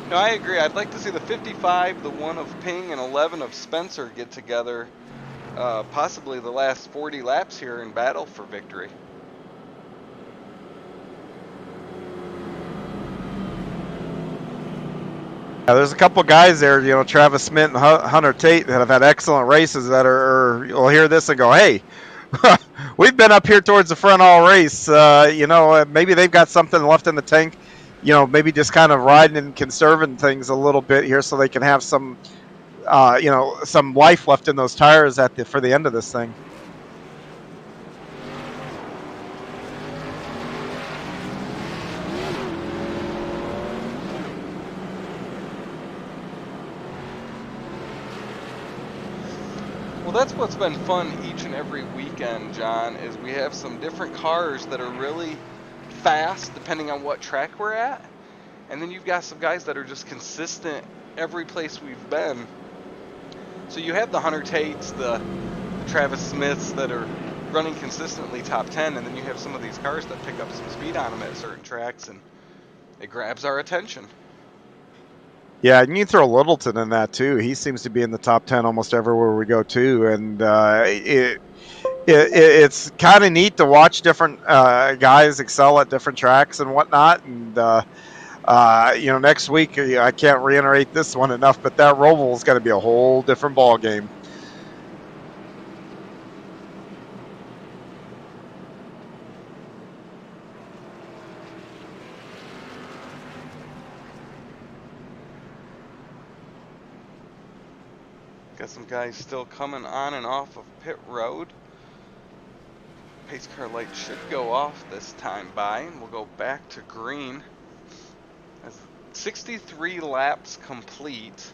No, I agree. I'd like to see the 55, the 1 of Ping, and 11 of Spencer get together, possibly the last 40 laps here in battle for victory. Yeah, there's a couple guys there, you know, Travis Smith and Hunter Tate, that have had excellent races that will hear this and go, hey, we've been up here towards the front all race. You know, maybe they've got something left in the tank, you know, maybe just kind of riding and conserving things a little bit here so they can have some, you know, some life left in those tires for the end of this thing. Well, that's what's been fun each and every weekend, John, is we have some different cars that are really fast depending on what track we're at. And then you've got some guys that are just consistent every place we've been. So you have the Hunter Tates, the Travis Smiths that are running consistently top 10, and then you have some of these cars that pick up some speed on them at certain tracks, and it grabs our attention. Yeah, and you throw Littleton in that too. He seems to be in the top 10 almost everywhere we go to, and it's kind of neat to watch different guys excel at different tracks and whatnot. And you know, next week I can't reiterate this one enough, but that Roval is going to be a whole different ball game. Got some guys still coming on and off of pit road. Pace car light should go off this time by, and we'll go back to green. As 63 laps complete.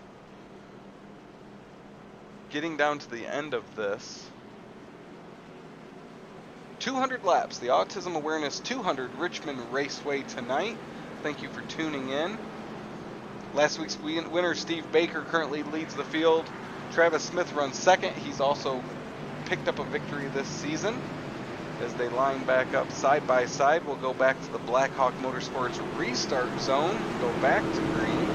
Getting down to the end of this. 200 laps, the Autism Awareness 200 Richmond Raceway tonight. Thank you for tuning in. Last week's winner, Steve Baker, currently leads the field. Travis Smith runs second. He's also picked up a victory this season. As they line back up side by side, we'll go back to the Blackhawk Motorsports restart zone. Go back to green.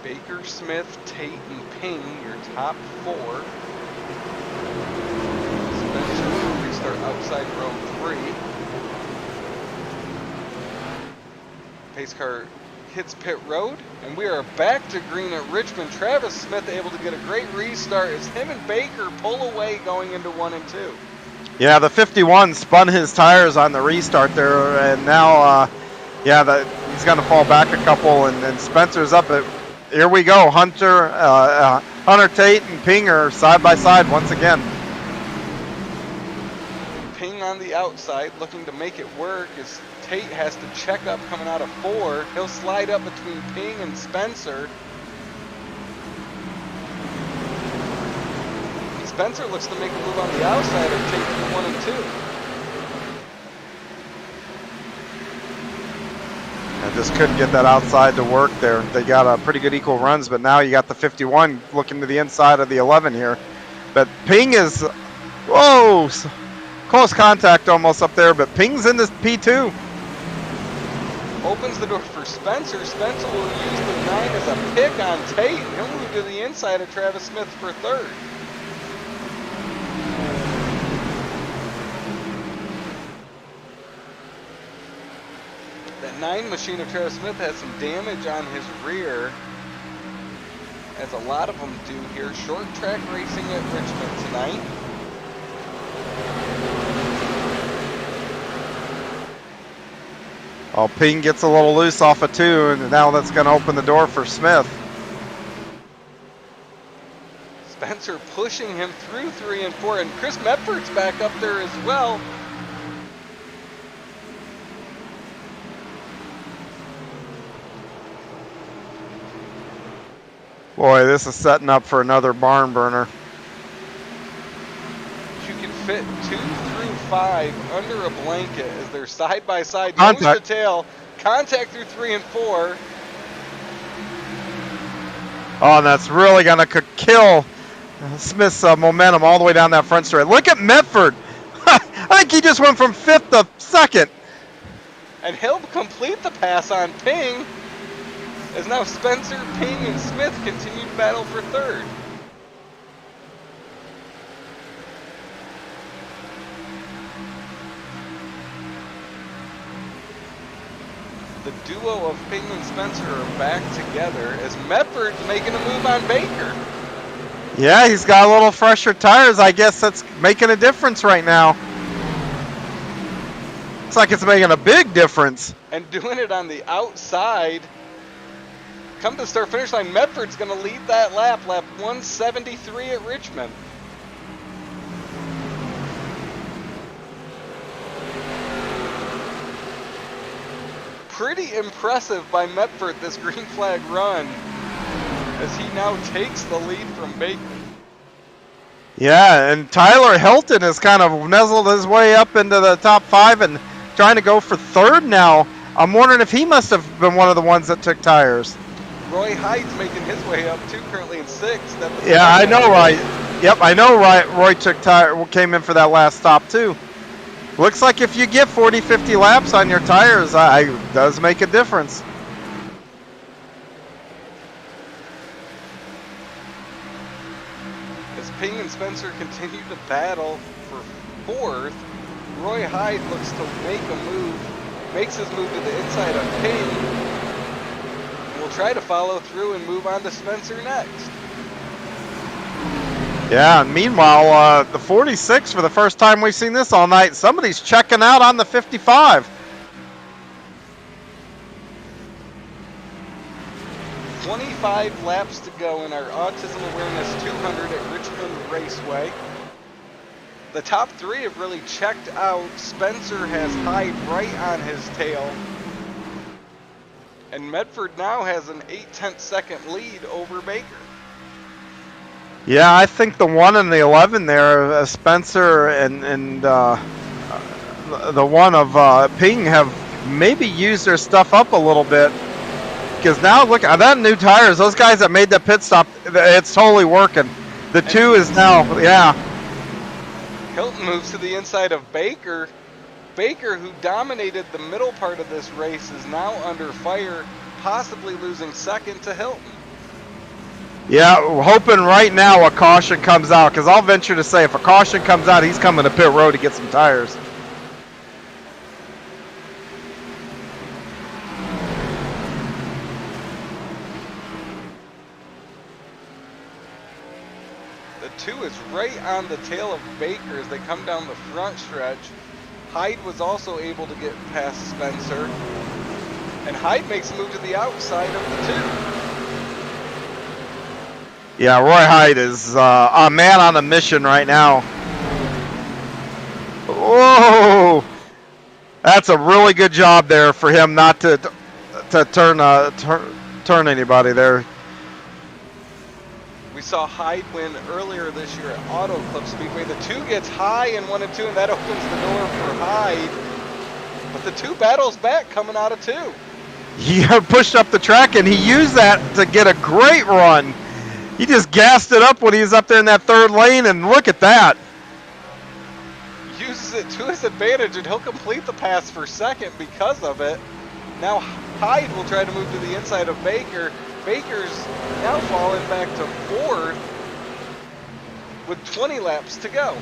Baker, Smith, Tate, and Ping, your top four. Spencer will restart outside row 3. Pace car hits pit road, and we are back to green at Richmond. Travis Smith able to get a great restart as him and Baker pull away going into 1 and 2. Yeah, the 51 spun his tires on the restart there, and now, yeah, he's going to fall back a couple, and Spencer's up at. Here we go. Hunter Tate and Ping are side by side once again. Ping on the outside looking to make it work as Tate has to check up coming out of 4. He'll slide up between Ping and Spencer. Spencer looks to make a move on the outside of Tate to 1 and 2. I just couldn't get that outside to work there. They got a pretty good equal runs, but now you got the 51 looking to the inside of the 11 here. But Ping is, whoa, close contact almost up there, but Ping's in this P2. Opens the door for Spencer. Spencer will use the 9 as a pick on Tate, and he'll move to the inside of Travis Smith for 3rd. That 9 machine of Travis Smith has some damage on his rear, as a lot of them do here. Short track racing at Richmond tonight. Oh, Ping gets a little loose off of 2, and now that's going to open the door for Smith. Spencer pushing him through 3 and 4, and Chris Medford's back up there as well. Boy, this is setting up for another barn burner. You can fit 2 through 5 under a blanket as they're side by side, nose Contact. to tail. Contact through 3 and 4. Oh, and that's really going to kill Smith's momentum all the way down that front straight. Look at Medford. I think he just went from 5th to 2nd. And he'll complete the pass on Ping As now Spencer, Ping, and Smith continue to battle for third. The duo of Ping and Spencer are back together as Medford's making a move on Baker. Yeah, he's got a little fresher tires. I guess that's making a difference right now. Looks like it's making a big difference. And doing it on the outside. Come to the start finish line, Medford's going to lead that lap 173 at Richmond. Pretty impressive by Medford, this green flag run, as he now takes the lead from Baker. Yeah, and Tyler Hilton has kind of nuzzled his way up into the top 5 and trying to go for third now. I'm wondering if he must have been one of the ones that took tires. Roy Hyde's making his way up too, currently in 6th. Yeah, I know, right. Yep, I know, right. Roy came in for that last stop too. Looks like if you get 40, 50 laps on your tires, it does make a difference. As Ping and Spencer continue to battle for 4th, Roy Hyde looks to make a move, makes his move to the inside of Ping, and will try to follow through and move on to Spencer next. Yeah, and meanwhile, the 46, for the first time we've seen this all night, somebody's checking out on the 55. 25 laps to go in our Autism Awareness 200 at Richmond Raceway. The top 3 have really checked out. Spencer has Hyde right on his tail. And Medford now has an 8/10 second lead over Baker. Yeah, I think the 1 and the 11 there, Spencer and the one of Ping have maybe used their stuff up a little bit. Because now, look, that new tires, those guys that made the pit stop, it's totally working. The 2 is now, yeah. Hilton moves to the inside of Baker. Baker, who dominated the middle part of this race, is now under fire, possibly losing 2nd to Hilton. Yeah, we're hoping right now a caution comes out, because I'll venture to say if a caution comes out, he's coming to pit road to get some tires. The 2 is right on the tail of Baker as they come down the front stretch. Hyde was also able to get past Spencer, and Hyde makes a move to the outside of the 2. Yeah, Roy Hyde is a man on a mission right now. Whoa! That's a really good job there for him not to turn anybody there. We saw Hyde win earlier this year at Auto Club Speedway. The 2 gets high in 1 and 2, and that opens the door for Hyde. But the 2 battles back coming out of 2. He pushed up the track, and he used that to get a great run. He just gassed it up when he was up there in that 3rd lane, and look at that. Uses it to his advantage, and he'll complete the pass for 2nd because of it. Now Hyde will try to move to the inside of Baker. Baker's now falling back to 4th with 20 laps to go.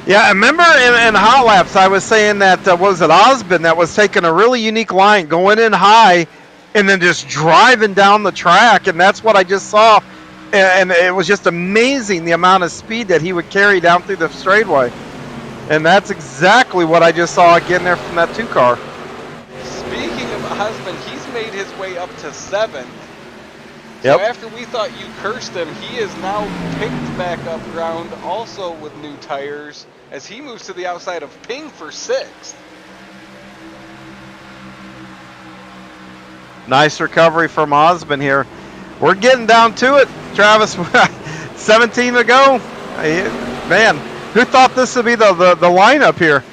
Yeah, I remember in hot laps I was saying that, was it Osborne that was taking a really unique line, going in high, and then just driving down the track, and that's what I just saw. And it was just amazing the amount of speed that he would carry down through the straightaway. And that's exactly what I just saw getting there from that 2 car. Speaking of Osborne, he's made his way up to 7th. Yep. So after we thought you cursed him, he is now picked back up ground, also with new tires, as he moves to the outside of Ping for 6th. Nice recovery from Osborne here. We're getting down to it, Travis. 17 to go. Man, who thought this would be the lineup here?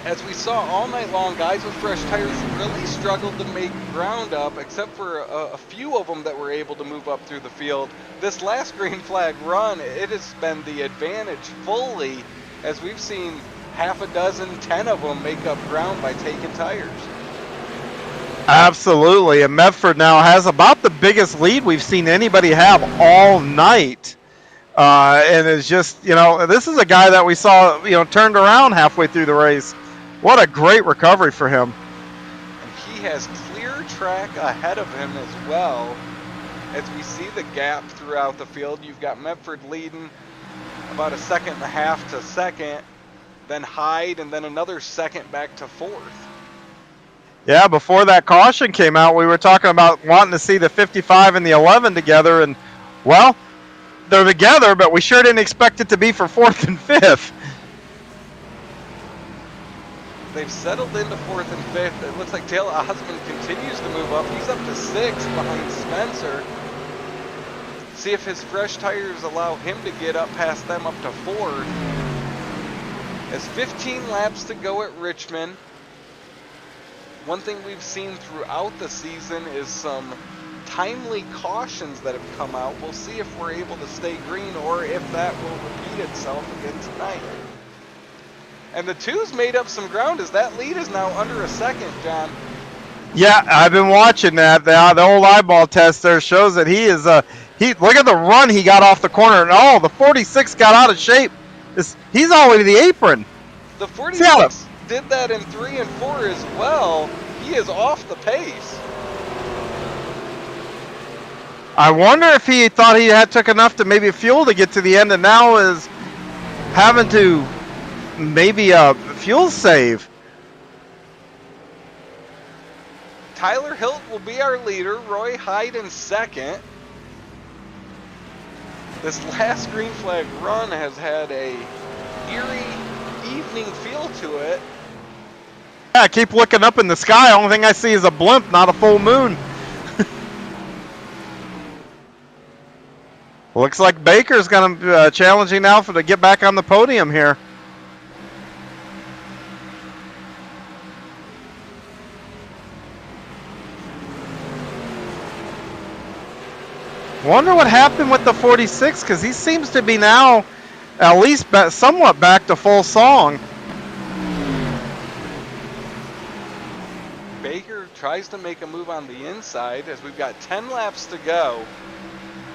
As we saw all night long, guys with fresh tires really struggled to make ground up, except for a few of them that were able to move up through the field. This last green flag run, it has been the advantage fully, as we've seen half a dozen, 10 of them make up ground by taking tires. Absolutely, and Medford now has about the biggest lead we've seen anybody have all night. And it's just, this is a guy that we saw, turned around halfway through the race. What a great recovery for him. And he has clear track ahead of him as well. As we see the gap throughout the field, you've got Medford leading about a second and a half to second, then Hyde, and then another second back to fourth. Yeah, before that caution came out, we were talking about wanting to see the 55 and the 11 together, and, well, they're together, but we sure didn't expect it to be for fourth and fifth. They've settled into fourth and fifth. It looks like Dale Osmond continues to move up. He's up to sixth behind Spencer. See if his fresh tires allow him to get up past them up to fourth. As 15 laps to go at Richmond. One thing we've seen throughout the season is some timely cautions that have come out. We'll see if we're able to stay green or if that will repeat itself again tonight. And the two's made up some ground as that lead is now under a second, John. Yeah, I've been watching that. The old eyeball test there shows that he is look at the run he got off the corner, and the 46 got out of shape. He's all the way to the apron. The 46 did that in 3 and 4 as well. He is off the pace. I wonder if he thought he took enough to maybe fuel to get to the end, and now is having to maybe fuel save. Tyler Hilton will be our leader. Roy Hyde in second. This last green flag run has had a eerie evening feel to it. Yeah, I keep looking up in the sky. Only thing I see is a blimp, not a full moon. Looks like Baker's going to be challenging now to get back on the podium here. Wonder what happened with the 46, because he seems to be now at least somewhat back to full song. Baker tries to make a move on the inside as we've got 10 laps to go.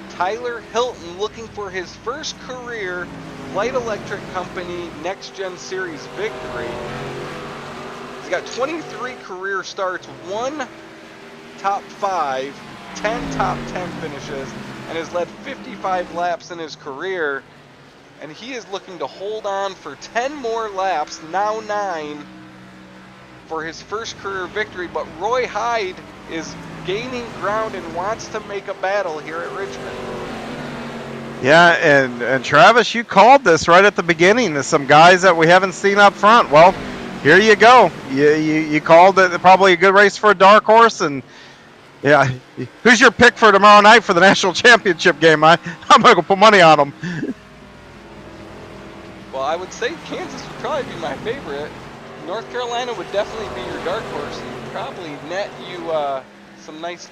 Tyler Hilton looking for his first career Light Electric Company NextGen Series victory. He's got 23 career starts, 1 top 5, 10 top 10 finishes, and has led 55 laps in his career. And he is looking to hold on for 10 more laps, now 9, for his first career victory. But Roy Hyde is gaining ground and wants to make a battle here at Richmond. Yeah, and Travis, you called this right at the beginning. There's some guys that we haven't seen up front. Well, here you go. You called it probably a good race for a dark horse, and yeah, who's your pick for tomorrow night for the national championship game? I'm gonna go put money on them. Well, I would say Kansas would probably be my favorite. North Carolina would definitely be your dark horse and would probably net you some nice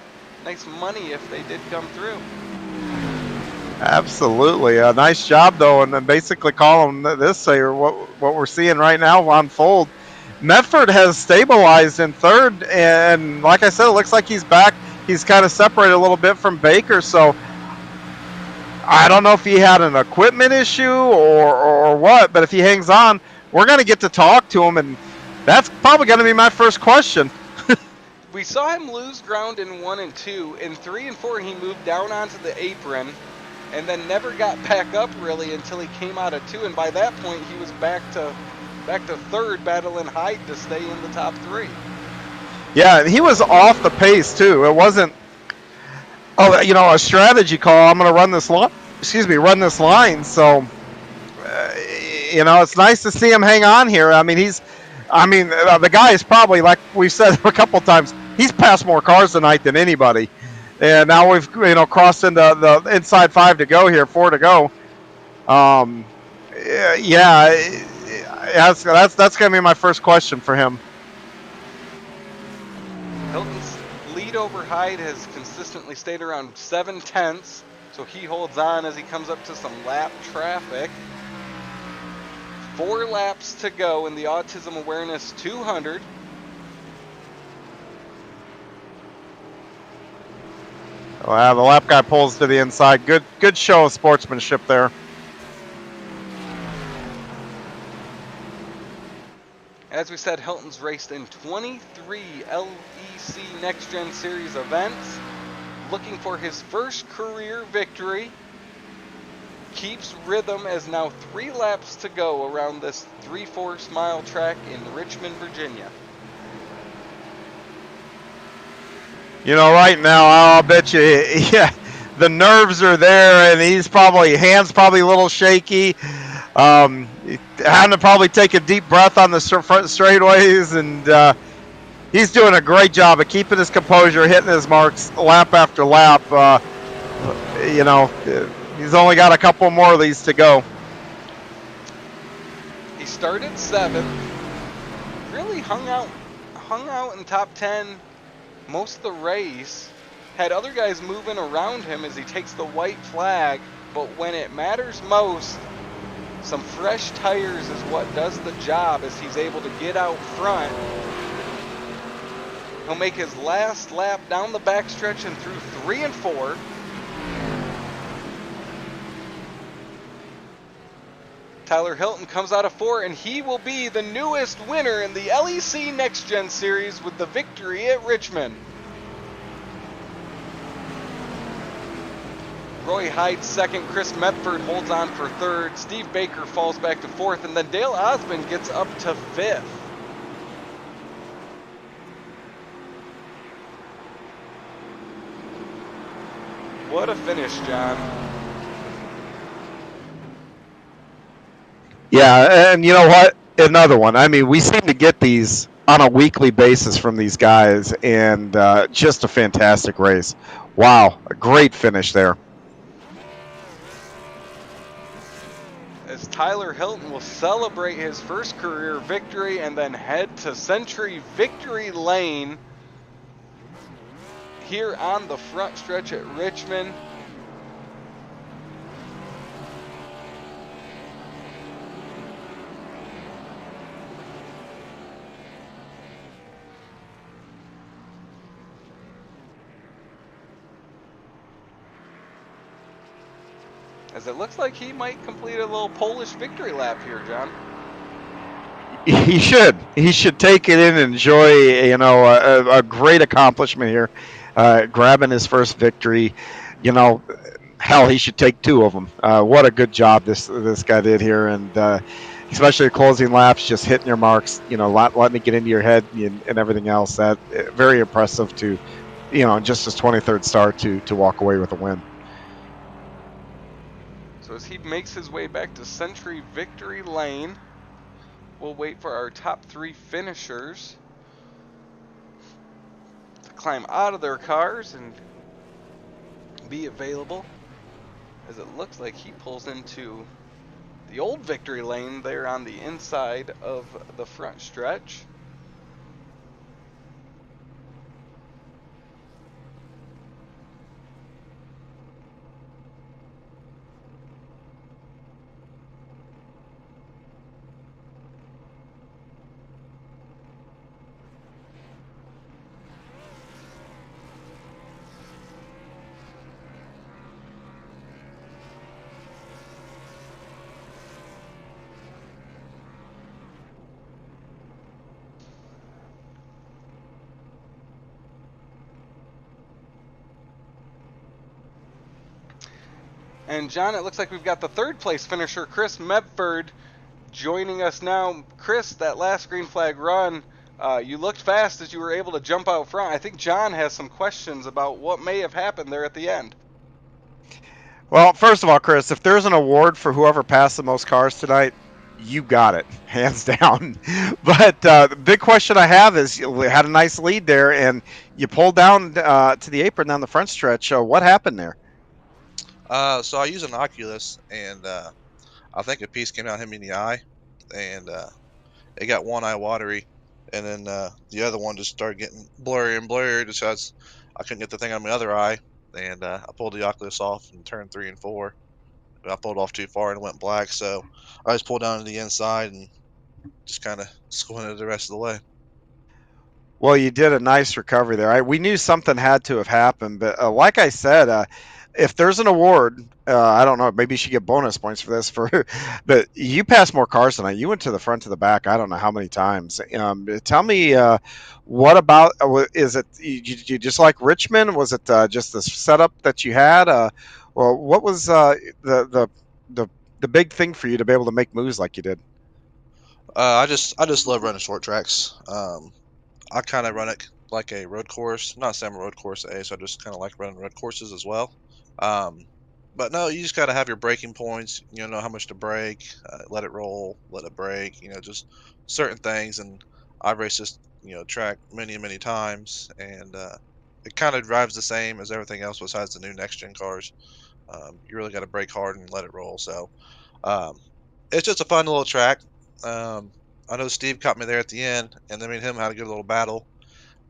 money if they did come through. Absolutely, a nice job though, and then basically call them this or what we're seeing right now unfold. Medford has stabilized in third, and like I said, it looks like he's back. He's kind of separated a little bit from Baker, so I don't know if he had an equipment issue or what, but if he hangs on, we're going to get to talk to him, and that's probably going to be my first question. We saw him lose ground in 1 and 2. In 3 and 4, he moved down onto the apron and then never got back up really until he came out of 2, and by that point he was back to third, battling Hyde to stay in the top 3. Yeah, he was off the pace too. It wasn't a strategy call. I'm going to run this line. So it's nice to see him hang on here. I mean, the guy is probably, like we've said a couple times, he's passed more cars tonight than anybody. And now we've crossed into the inside 4 to go. That's going to be my first question for him. Hilton's lead over Hyde has consistently stayed around 7/10, so he holds on as he comes up to some lap traffic. 4 laps to go in the Autism Awareness 200. The lap guy pulls to the inside. Good show of sportsmanship there. As we said, Hilton's raced in 23 LEC Next Gen Series events, looking for his first career victory. Keeps rhythm as now 3 laps to go around this 3/4 mile track in Richmond, Virginia. You know, right now, I'll bet you, yeah, the nerves are there, and hands probably a little shaky. Having to probably take a deep breath on the front straightaways, and he's doing a great job of keeping his composure, hitting his marks lap after lap. You know, he's only got a couple more of these to go. He started 7th, really hung out in top 10 most of the race, had other guys moving around him as he takes the white flag, but when it matters most, some fresh tires is what does the job as he's able to get out front. He'll make his last lap down the backstretch and through 3 and 4. Tyler Hilton comes out of 4, and he will be the newest winner in the LEC Next Gen Series with the victory at Richmond. Roy Hyde's second, Chris Medford holds on for 3rd, Steve Baker falls back to 4th, and then Dale Osmond gets up to 5th. What a finish, John. Yeah, and you know what? Another one. I mean, we seem to get these on a weekly basis from these guys, and just a fantastic race. Wow, a great finish there. As Tyler Hilton will celebrate his first career victory and then head to Century Victory Lane here on the front stretch at Richmond. As it looks like he might complete a little Polish victory lap here, John. He should. He should take it in and enjoy, you know, a great accomplishment here, grabbing his first victory. You know, hell, he should take 2 of them. What a good job this guy did here, and especially closing laps, just hitting your marks. You know, letting it get into your head and everything else. That very impressive to, you know, just his 23rd start to walk away with a win. So as he makes his way back to Century Victory Lane, we'll wait for our top 3 finishers to climb out of their cars and be available, as it looks like he pulls into the old Victory Lane there on the inside of the front stretch. And John, it looks like we've got the 3rd place finisher, Chris Medford, joining us now. Chris, that last green flag run, you looked fast as you were able to jump out front. I think John has some questions about what may have happened there at the end. Well, first of all, Chris, if there's an award for whoever passed the most cars tonight, you got it, hands down. But the big question I have is, you had a nice lead there, and you pulled down to the apron down the front stretch. What happened there? So I use an Oculus, and I think a piece came out hit me in the eye, and it got one eye watery, and then the other one just started getting blurry and blurry just as I couldn't get the thing on my other eye, and I pulled the Oculus off and turned 3 and 4. I pulled off too far and it went black, so I just pulled down to the inside and just kind of squinted the rest of the way. Well, you did a nice recovery there. We knew something had to have happened, but like I said, if there's an award, I don't know, maybe you should get bonus points for this. But you passed more cars tonight. You went to the front to the back. I don't know how many times. Tell me, what about? Is it you just like Richmond? Was it just the setup that you had? Well, what was the the the big thing for you to be able to make moves like you did? I just love running short tracks. I kind of run it like a road course. Not saying I'm a road course A, so I just kind of like running road courses as well. Um, but no, you just got to have your braking points. You know how much to brake, let it roll, let it brake. Just certain things. And I've raced this track many times, and it kind of drives the same as everything else besides the new next gen cars. You really got to brake hard and let it roll. So um, it's just a fun little track. Um, I know Steve caught me there at the end, and me and him had a good little battle.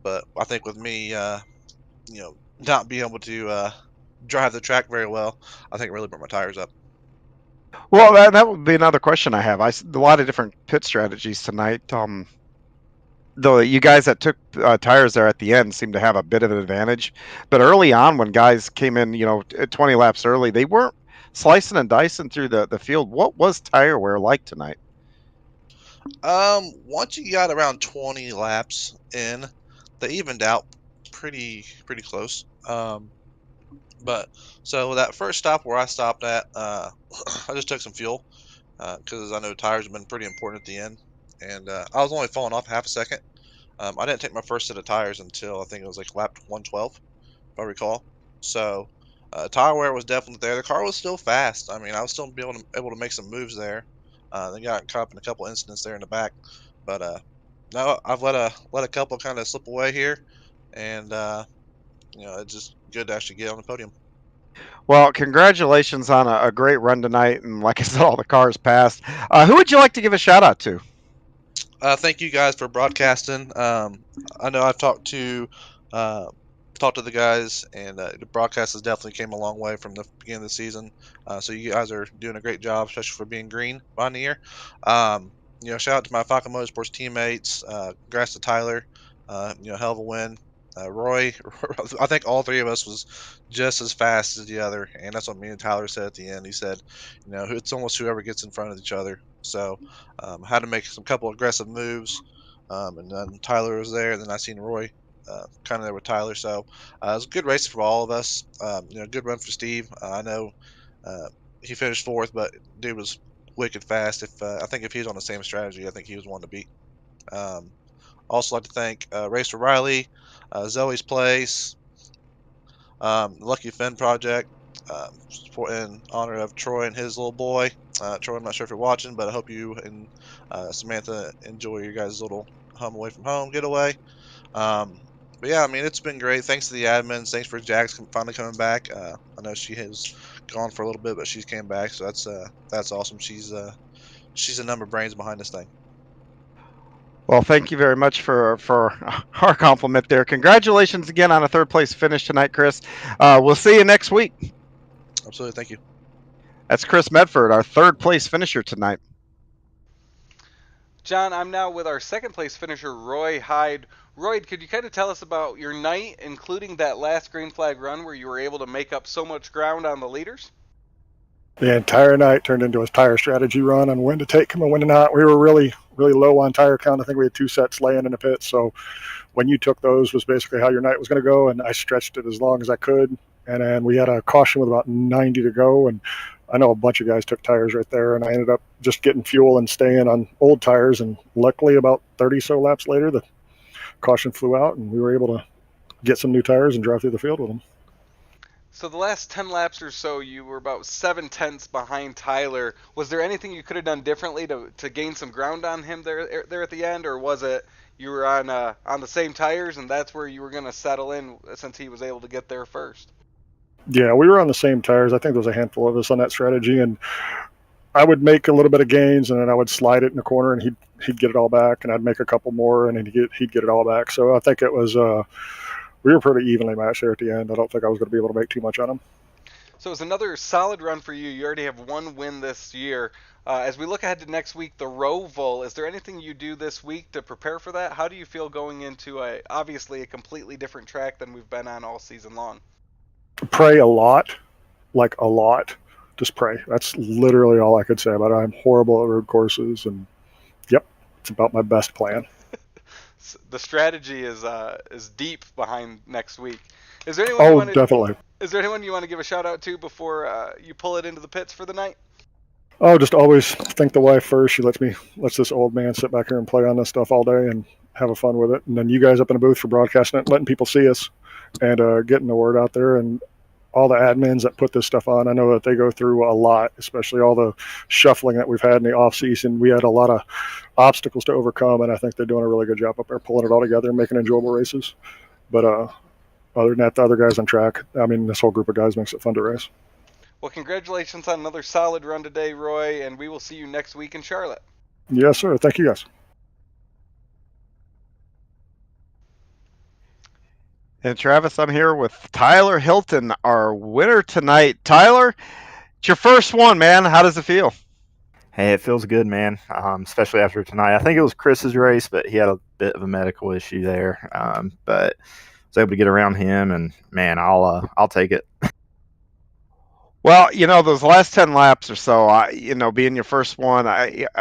But I think with me, not being able to drive the track very well, I think it really burnt my tires up. Well, that would be another question I have. A lot of different pit strategies tonight. Though you guys that took tires there at the end seemed to have a bit of an advantage, but early on when guys came in, 20 laps early, they weren't slicing and dicing through the field. What was tire wear like tonight? Once you got around 20 laps in, they evened out pretty close. But so that first stop where I stopped at, I just took some fuel because I know tires have been pretty important at the end, and I was only falling off half a second. I didn't take my first set of tires until I think it was like lap 112, if I recall. So tire wear was definitely there. The car was still fast. I mean, I was still able to make some moves there. They got caught up in a couple incidents there in the back, but no, I've let a couple kind of slip away here, and it's just good to actually get on the podium. Well, congratulations on a great run tonight, and like I said, all the cars passed. Who would you like to give a shout out to? Thank you guys for broadcasting. I know I've uh, talked to the guys, and the broadcast has definitely came a long way from the beginning of the season. So you guys are doing a great job, especially for being green behind the year. Shout out to my Falcon Motorsports teammates. Congrats to Tyler. Hell of a win. Roy, I think all three of us was just as fast as the other, and that's what me and Tyler said at the end. He said, it's almost whoever gets in front of each other. So had to make some couple aggressive moves, and then Tyler was there. And then I seen Roy kind of there with Tyler. So it was a good race for all of us. Good run for Steve. I know uh, he finished fourth, but dude was wicked fast. If I think if he was on the same strategy, I think he was one to beat. Um, Also like to thank Racer Riley, Zoe's Place, Lucky Finn Project, in honor of Troy and his little boy. Troy, I'm not sure if you're watching, but I hope you and Samantha enjoy your guys' little home away from home getaway. But yeah, I mean, it's been great. Thanks to the admins. Thanks for Jax finally coming back. I know she has gone for a little bit, but she's came back, so that's awesome. She's a number of brains behind this thing. Well, thank you very much for our compliment there. Congratulations again on a third place finish tonight, Chris. We'll see you next week. Absolutely, thank you. That's Chris Medford, our third place finisher tonight. John, I'm now with our second place finisher, Roy Hyde. Roy, could you kind of tell us about your night, including that last green flag run where you were able to make up so much ground on the leaders? The entire night turned into a tire strategy run on when to take them and when to not. We were really low on tire count. I think we had 2 sets laying in the pit. So when you took those was basically how your night was going to go. And I stretched it as long as I could. And then we had a caution with about 90 to go. And I know a bunch of guys took tires right there. And I ended up just getting fuel and staying on old tires. And luckily about 30 so laps later, the caution flew out and we were able to get some new tires and drive through the field with them. So the last 10 laps or so, you were about 7/10 behind Tyler. Was there anything you could have done differently to gain some ground on him there at the end, or was it you were on the same tires and that's where you were going to settle in since he was able to get there first? Yeah, we were on the same tires. I think there was a handful of us on that strategy, and I would make a little bit of gains, and then I would slide it in the corner, and he'd get it all back, and I'd make a couple more, and then he'd get it all back. So I think it was we were pretty evenly matched there at the end. I don't think I was going to be able to make too much on him. So it was another solid run for you. You already have one win this year. As we look ahead to next week, the Roval, is there anything you do this week to prepare for that? How do you feel going into obviously a completely different track than we've been on all season long? Pray a lot, like a lot. Just pray. That's literally all I could say about it. I'm horrible at road courses, and yep, it's about my best plan. The strategy is deep behind next week. Is there anyone you Oh, want to definitely. Is there anyone you want to give a shout out to before you pull it into the pits for the night? Oh, just always thank the wife first. She lets this old man sit back here and play on this stuff all day and have a fun with it. And then you guys up in the booth for broadcasting it, letting people see us, and getting the word out there. And all the admins that put this stuff on, I know that they go through a lot, especially all the shuffling that we've had in the off season. We had a lot of obstacles to overcome, and I think they're doing a really good job up there pulling it all together and making enjoyable races. But other than that, the other guys on track, I mean, this whole group of guys makes it fun to race. Well, congratulations on another solid run today, Roy, and we will see you next week in Charlotte. Yes, sir. Thank you, guys. And Travis, I'm here with Tyler Hilton, our winner tonight. Tyler, it's your first one, man. How does it feel? Hey, it feels good, man, especially after tonight. I think it was Chris's race, but he had a bit of a medical issue there. But I was able to get around him, and, man, I'll take it. Well, those last 10 laps or so, being your first one,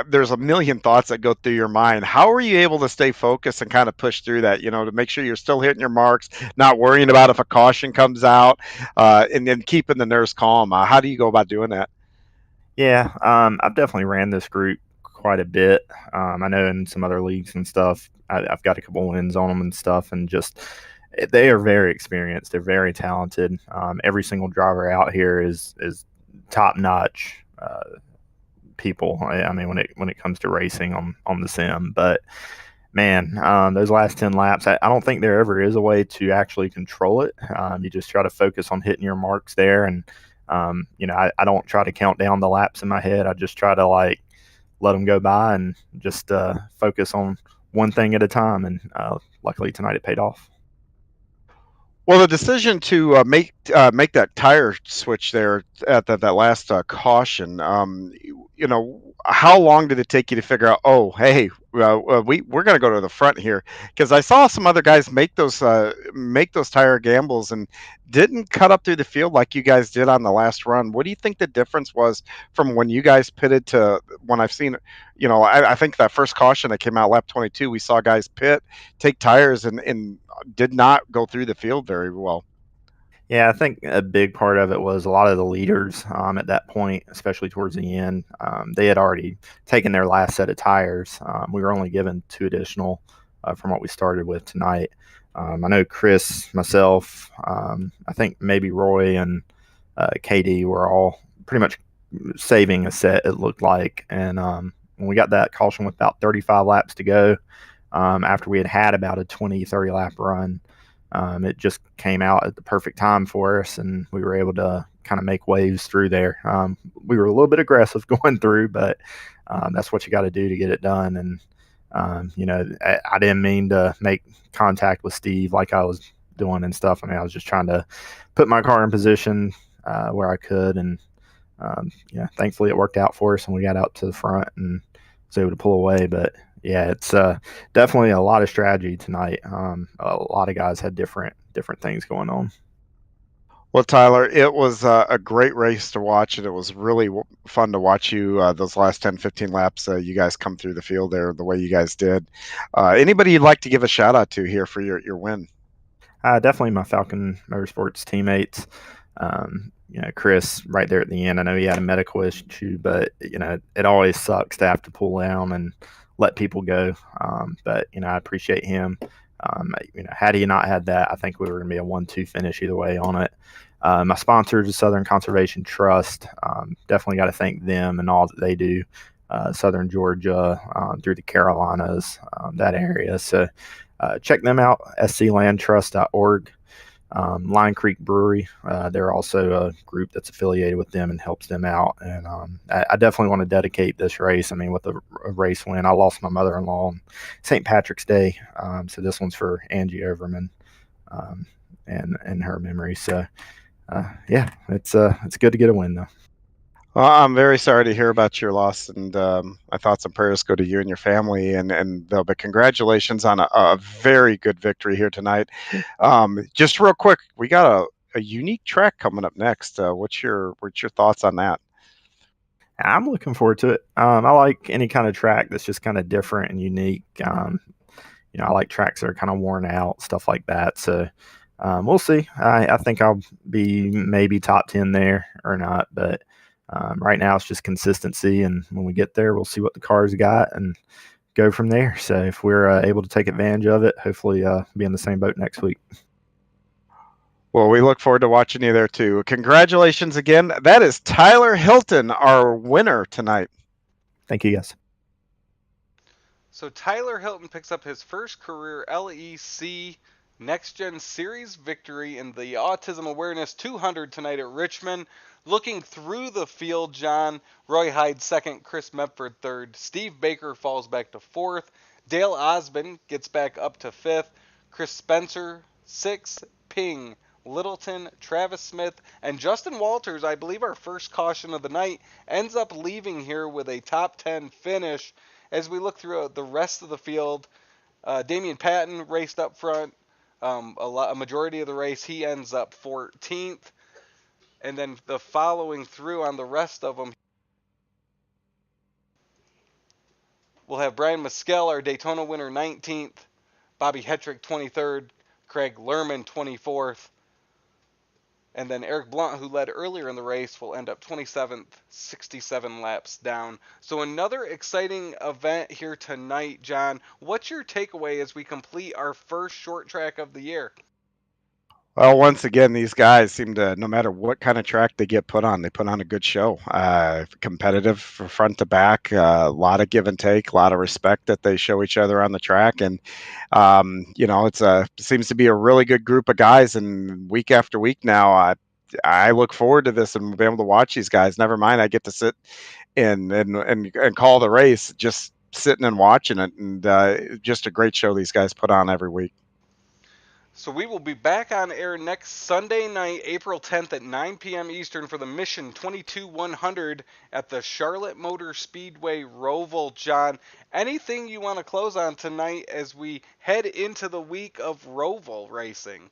there's a million thoughts that go through your mind. How are you able to stay focused and kind of push through that, to make sure you're still hitting your marks, not worrying about if a caution comes out, and then keeping the nerves calm? How do you go about doing that? Yeah, I've definitely ran this group quite a bit. I know in some other leagues and stuff, I've got a couple wins on them and stuff, and just they are very experienced. They're very talented. Every single driver out here is top notch people. I mean, when it comes to racing on the sim, but man, those last 10 laps, I don't think there ever is a way to actually control it. You just try to focus on hitting your marks there, and I don't try to count down the laps in my head. I just try to let them go by and just focus on one thing at a time. And luckily tonight it paid off. Well, the decision to make that tire switch there at that last caution, how long did it take you to figure out? Oh, hey, we're going to go to the front here, because I saw some other guys make those tire gambles and didn't cut up through the field like you guys did on the last run. What do you think the difference was from when you guys pitted to when I've seen? I think that first caution that came out lap 22, we saw guys pit, take tires, and did not go through the field very well. Yeah, I think a big part of it was a lot of the leaders at that point, especially towards the end. They had already taken their last set of tires. We were only given 2 additional from what we started with tonight. I know Chris, myself, I think maybe Roy and KD were all pretty much saving a set, it looked like. And when we got that caution with about 35 laps to go, after we had about a 20-30 lap run, it just came out at the perfect time for us, and we were able to kind of make waves through there. We were a little bit aggressive going through, but that's what you got to do to get it done. And I didn't mean to make contact with Steve like I was doing and stuff. I mean, I was just trying to put my car in position where I could, and thankfully it worked out for us, and we got out to the front and was able to pull away. But yeah, it's definitely a lot of strategy tonight. A lot of guys had different things going on. Well, Tyler, it was a great race to watch, and it was really fun to watch you those last 10, 15 laps. You guys come through the field there the way you guys did. Anybody you'd like to give a shout out to here for your win? Definitely my Falcon Motorsports teammates. Chris right there at the end. I know he had a medical issue, but it always sucks to have to pull down and let people go. But I appreciate him. Had he not had that, I think we were going to be a 1-2 finish either way on it. My sponsors, the Southern Conservation Trust, definitely got to thank them and all that they do. Southern Georgia, through the Carolinas, that area. So check them out, sclandtrust.org. Line Creek Brewery, they're also a group that's affiliated with them and helps them out. And I definitely want to dedicate this race. I mean, with a race win, I lost my mother-in-law on St. Patrick's Day, so this one's for Angie Overman and her memory. So yeah, it's good to get a win though. Well, I'm very sorry to hear about your loss, and my thoughts and prayers go to you and your family. But congratulations on a very good victory here tonight. Just real quick, we got a unique track coming up next. What's your thoughts on that? I'm looking forward to it. I like any kind of track that's just kind of different and unique. I like tracks that are kind of worn out, stuff like that. So we'll see. I think I'll be maybe top 10 there or not, but right now it's just consistency, and when we get there, we'll see what the car's got and go from there. So if we're able to take advantage of it, hopefully be in the same boat next week. Well, we look forward to watching you there too. Congratulations again. That is Tyler Hilton, our winner tonight. Thank you, guys. So Tyler Hilton picks up his first career LEC NextGen Series victory in the Autism Awareness 200 tonight at Richmond. Looking through the field, John, Roy Hyde second, Chris Medford third, Steve Baker falls back to fourth, Dale Osmond gets back up to fifth, Chris Spencer sixth, Ping, Littleton, Travis Smith, and Justin Walters, I believe our first caution of the night, ends up leaving here with a top 10 finish. As we look through the rest of the field, Damian Patton raced up front. A majority of the race, he ends up 14th. And then the following through on the rest of them, we'll have Brian Maskell, our Daytona winner, 19th. Bobby Hetrick, 23rd. Craig Lerman, 24th. And then Eric Blunt, who led earlier in the race, will end up 27th, 67 laps down. So another exciting event here tonight, John. What's your takeaway as we complete our first short track of the year? Well, once again, these guys seem to, no matter what kind of track they get put on, they put on a good show. Competitive from front to back, a lot of give and take, a lot of respect that they show each other on the track. And, it seems to be a really good group of guys. And week after week now, I look forward to this and be able to watch these guys. Never mind, I get to sit and call the race, just sitting and watching it. And just a great show these guys put on every week. So we will be back on air next Sunday night, April 10th at 9 p.m. Eastern for the Mission 22-100 at the Charlotte Motor Speedway Roval. John, anything you want to close on tonight as we head into the week of Roval racing?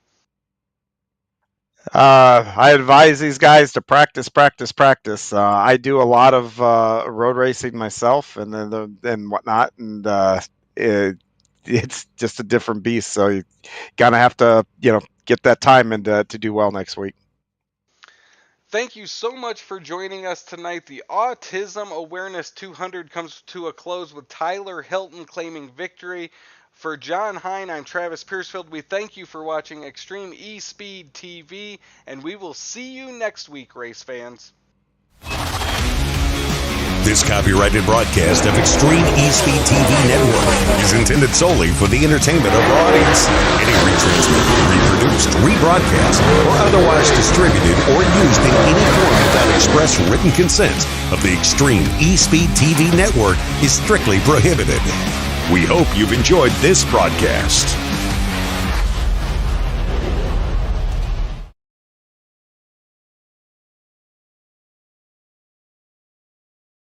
I advise these guys to practice. I do a lot of road racing myself and whatnot, and it's just a different beast. So you gotta have to, get that time and to do well next week. Thank you so much for joining us tonight. The Autism Awareness 200 comes to a close with Tyler Hilton claiming victory. For John Hine, I'm Travis Piercefield. We thank you for watching Extreme eSpeed TV, and we will see you next week, race fans. This copyrighted broadcast of Extreme eSpeed TV Network is intended solely for the entertainment of our audience. Any retransmitted, reproduced, rebroadcast, or otherwise distributed or used in any form without express written consent of the Extreme eSpeed TV Network is strictly prohibited. We hope you've enjoyed this broadcast.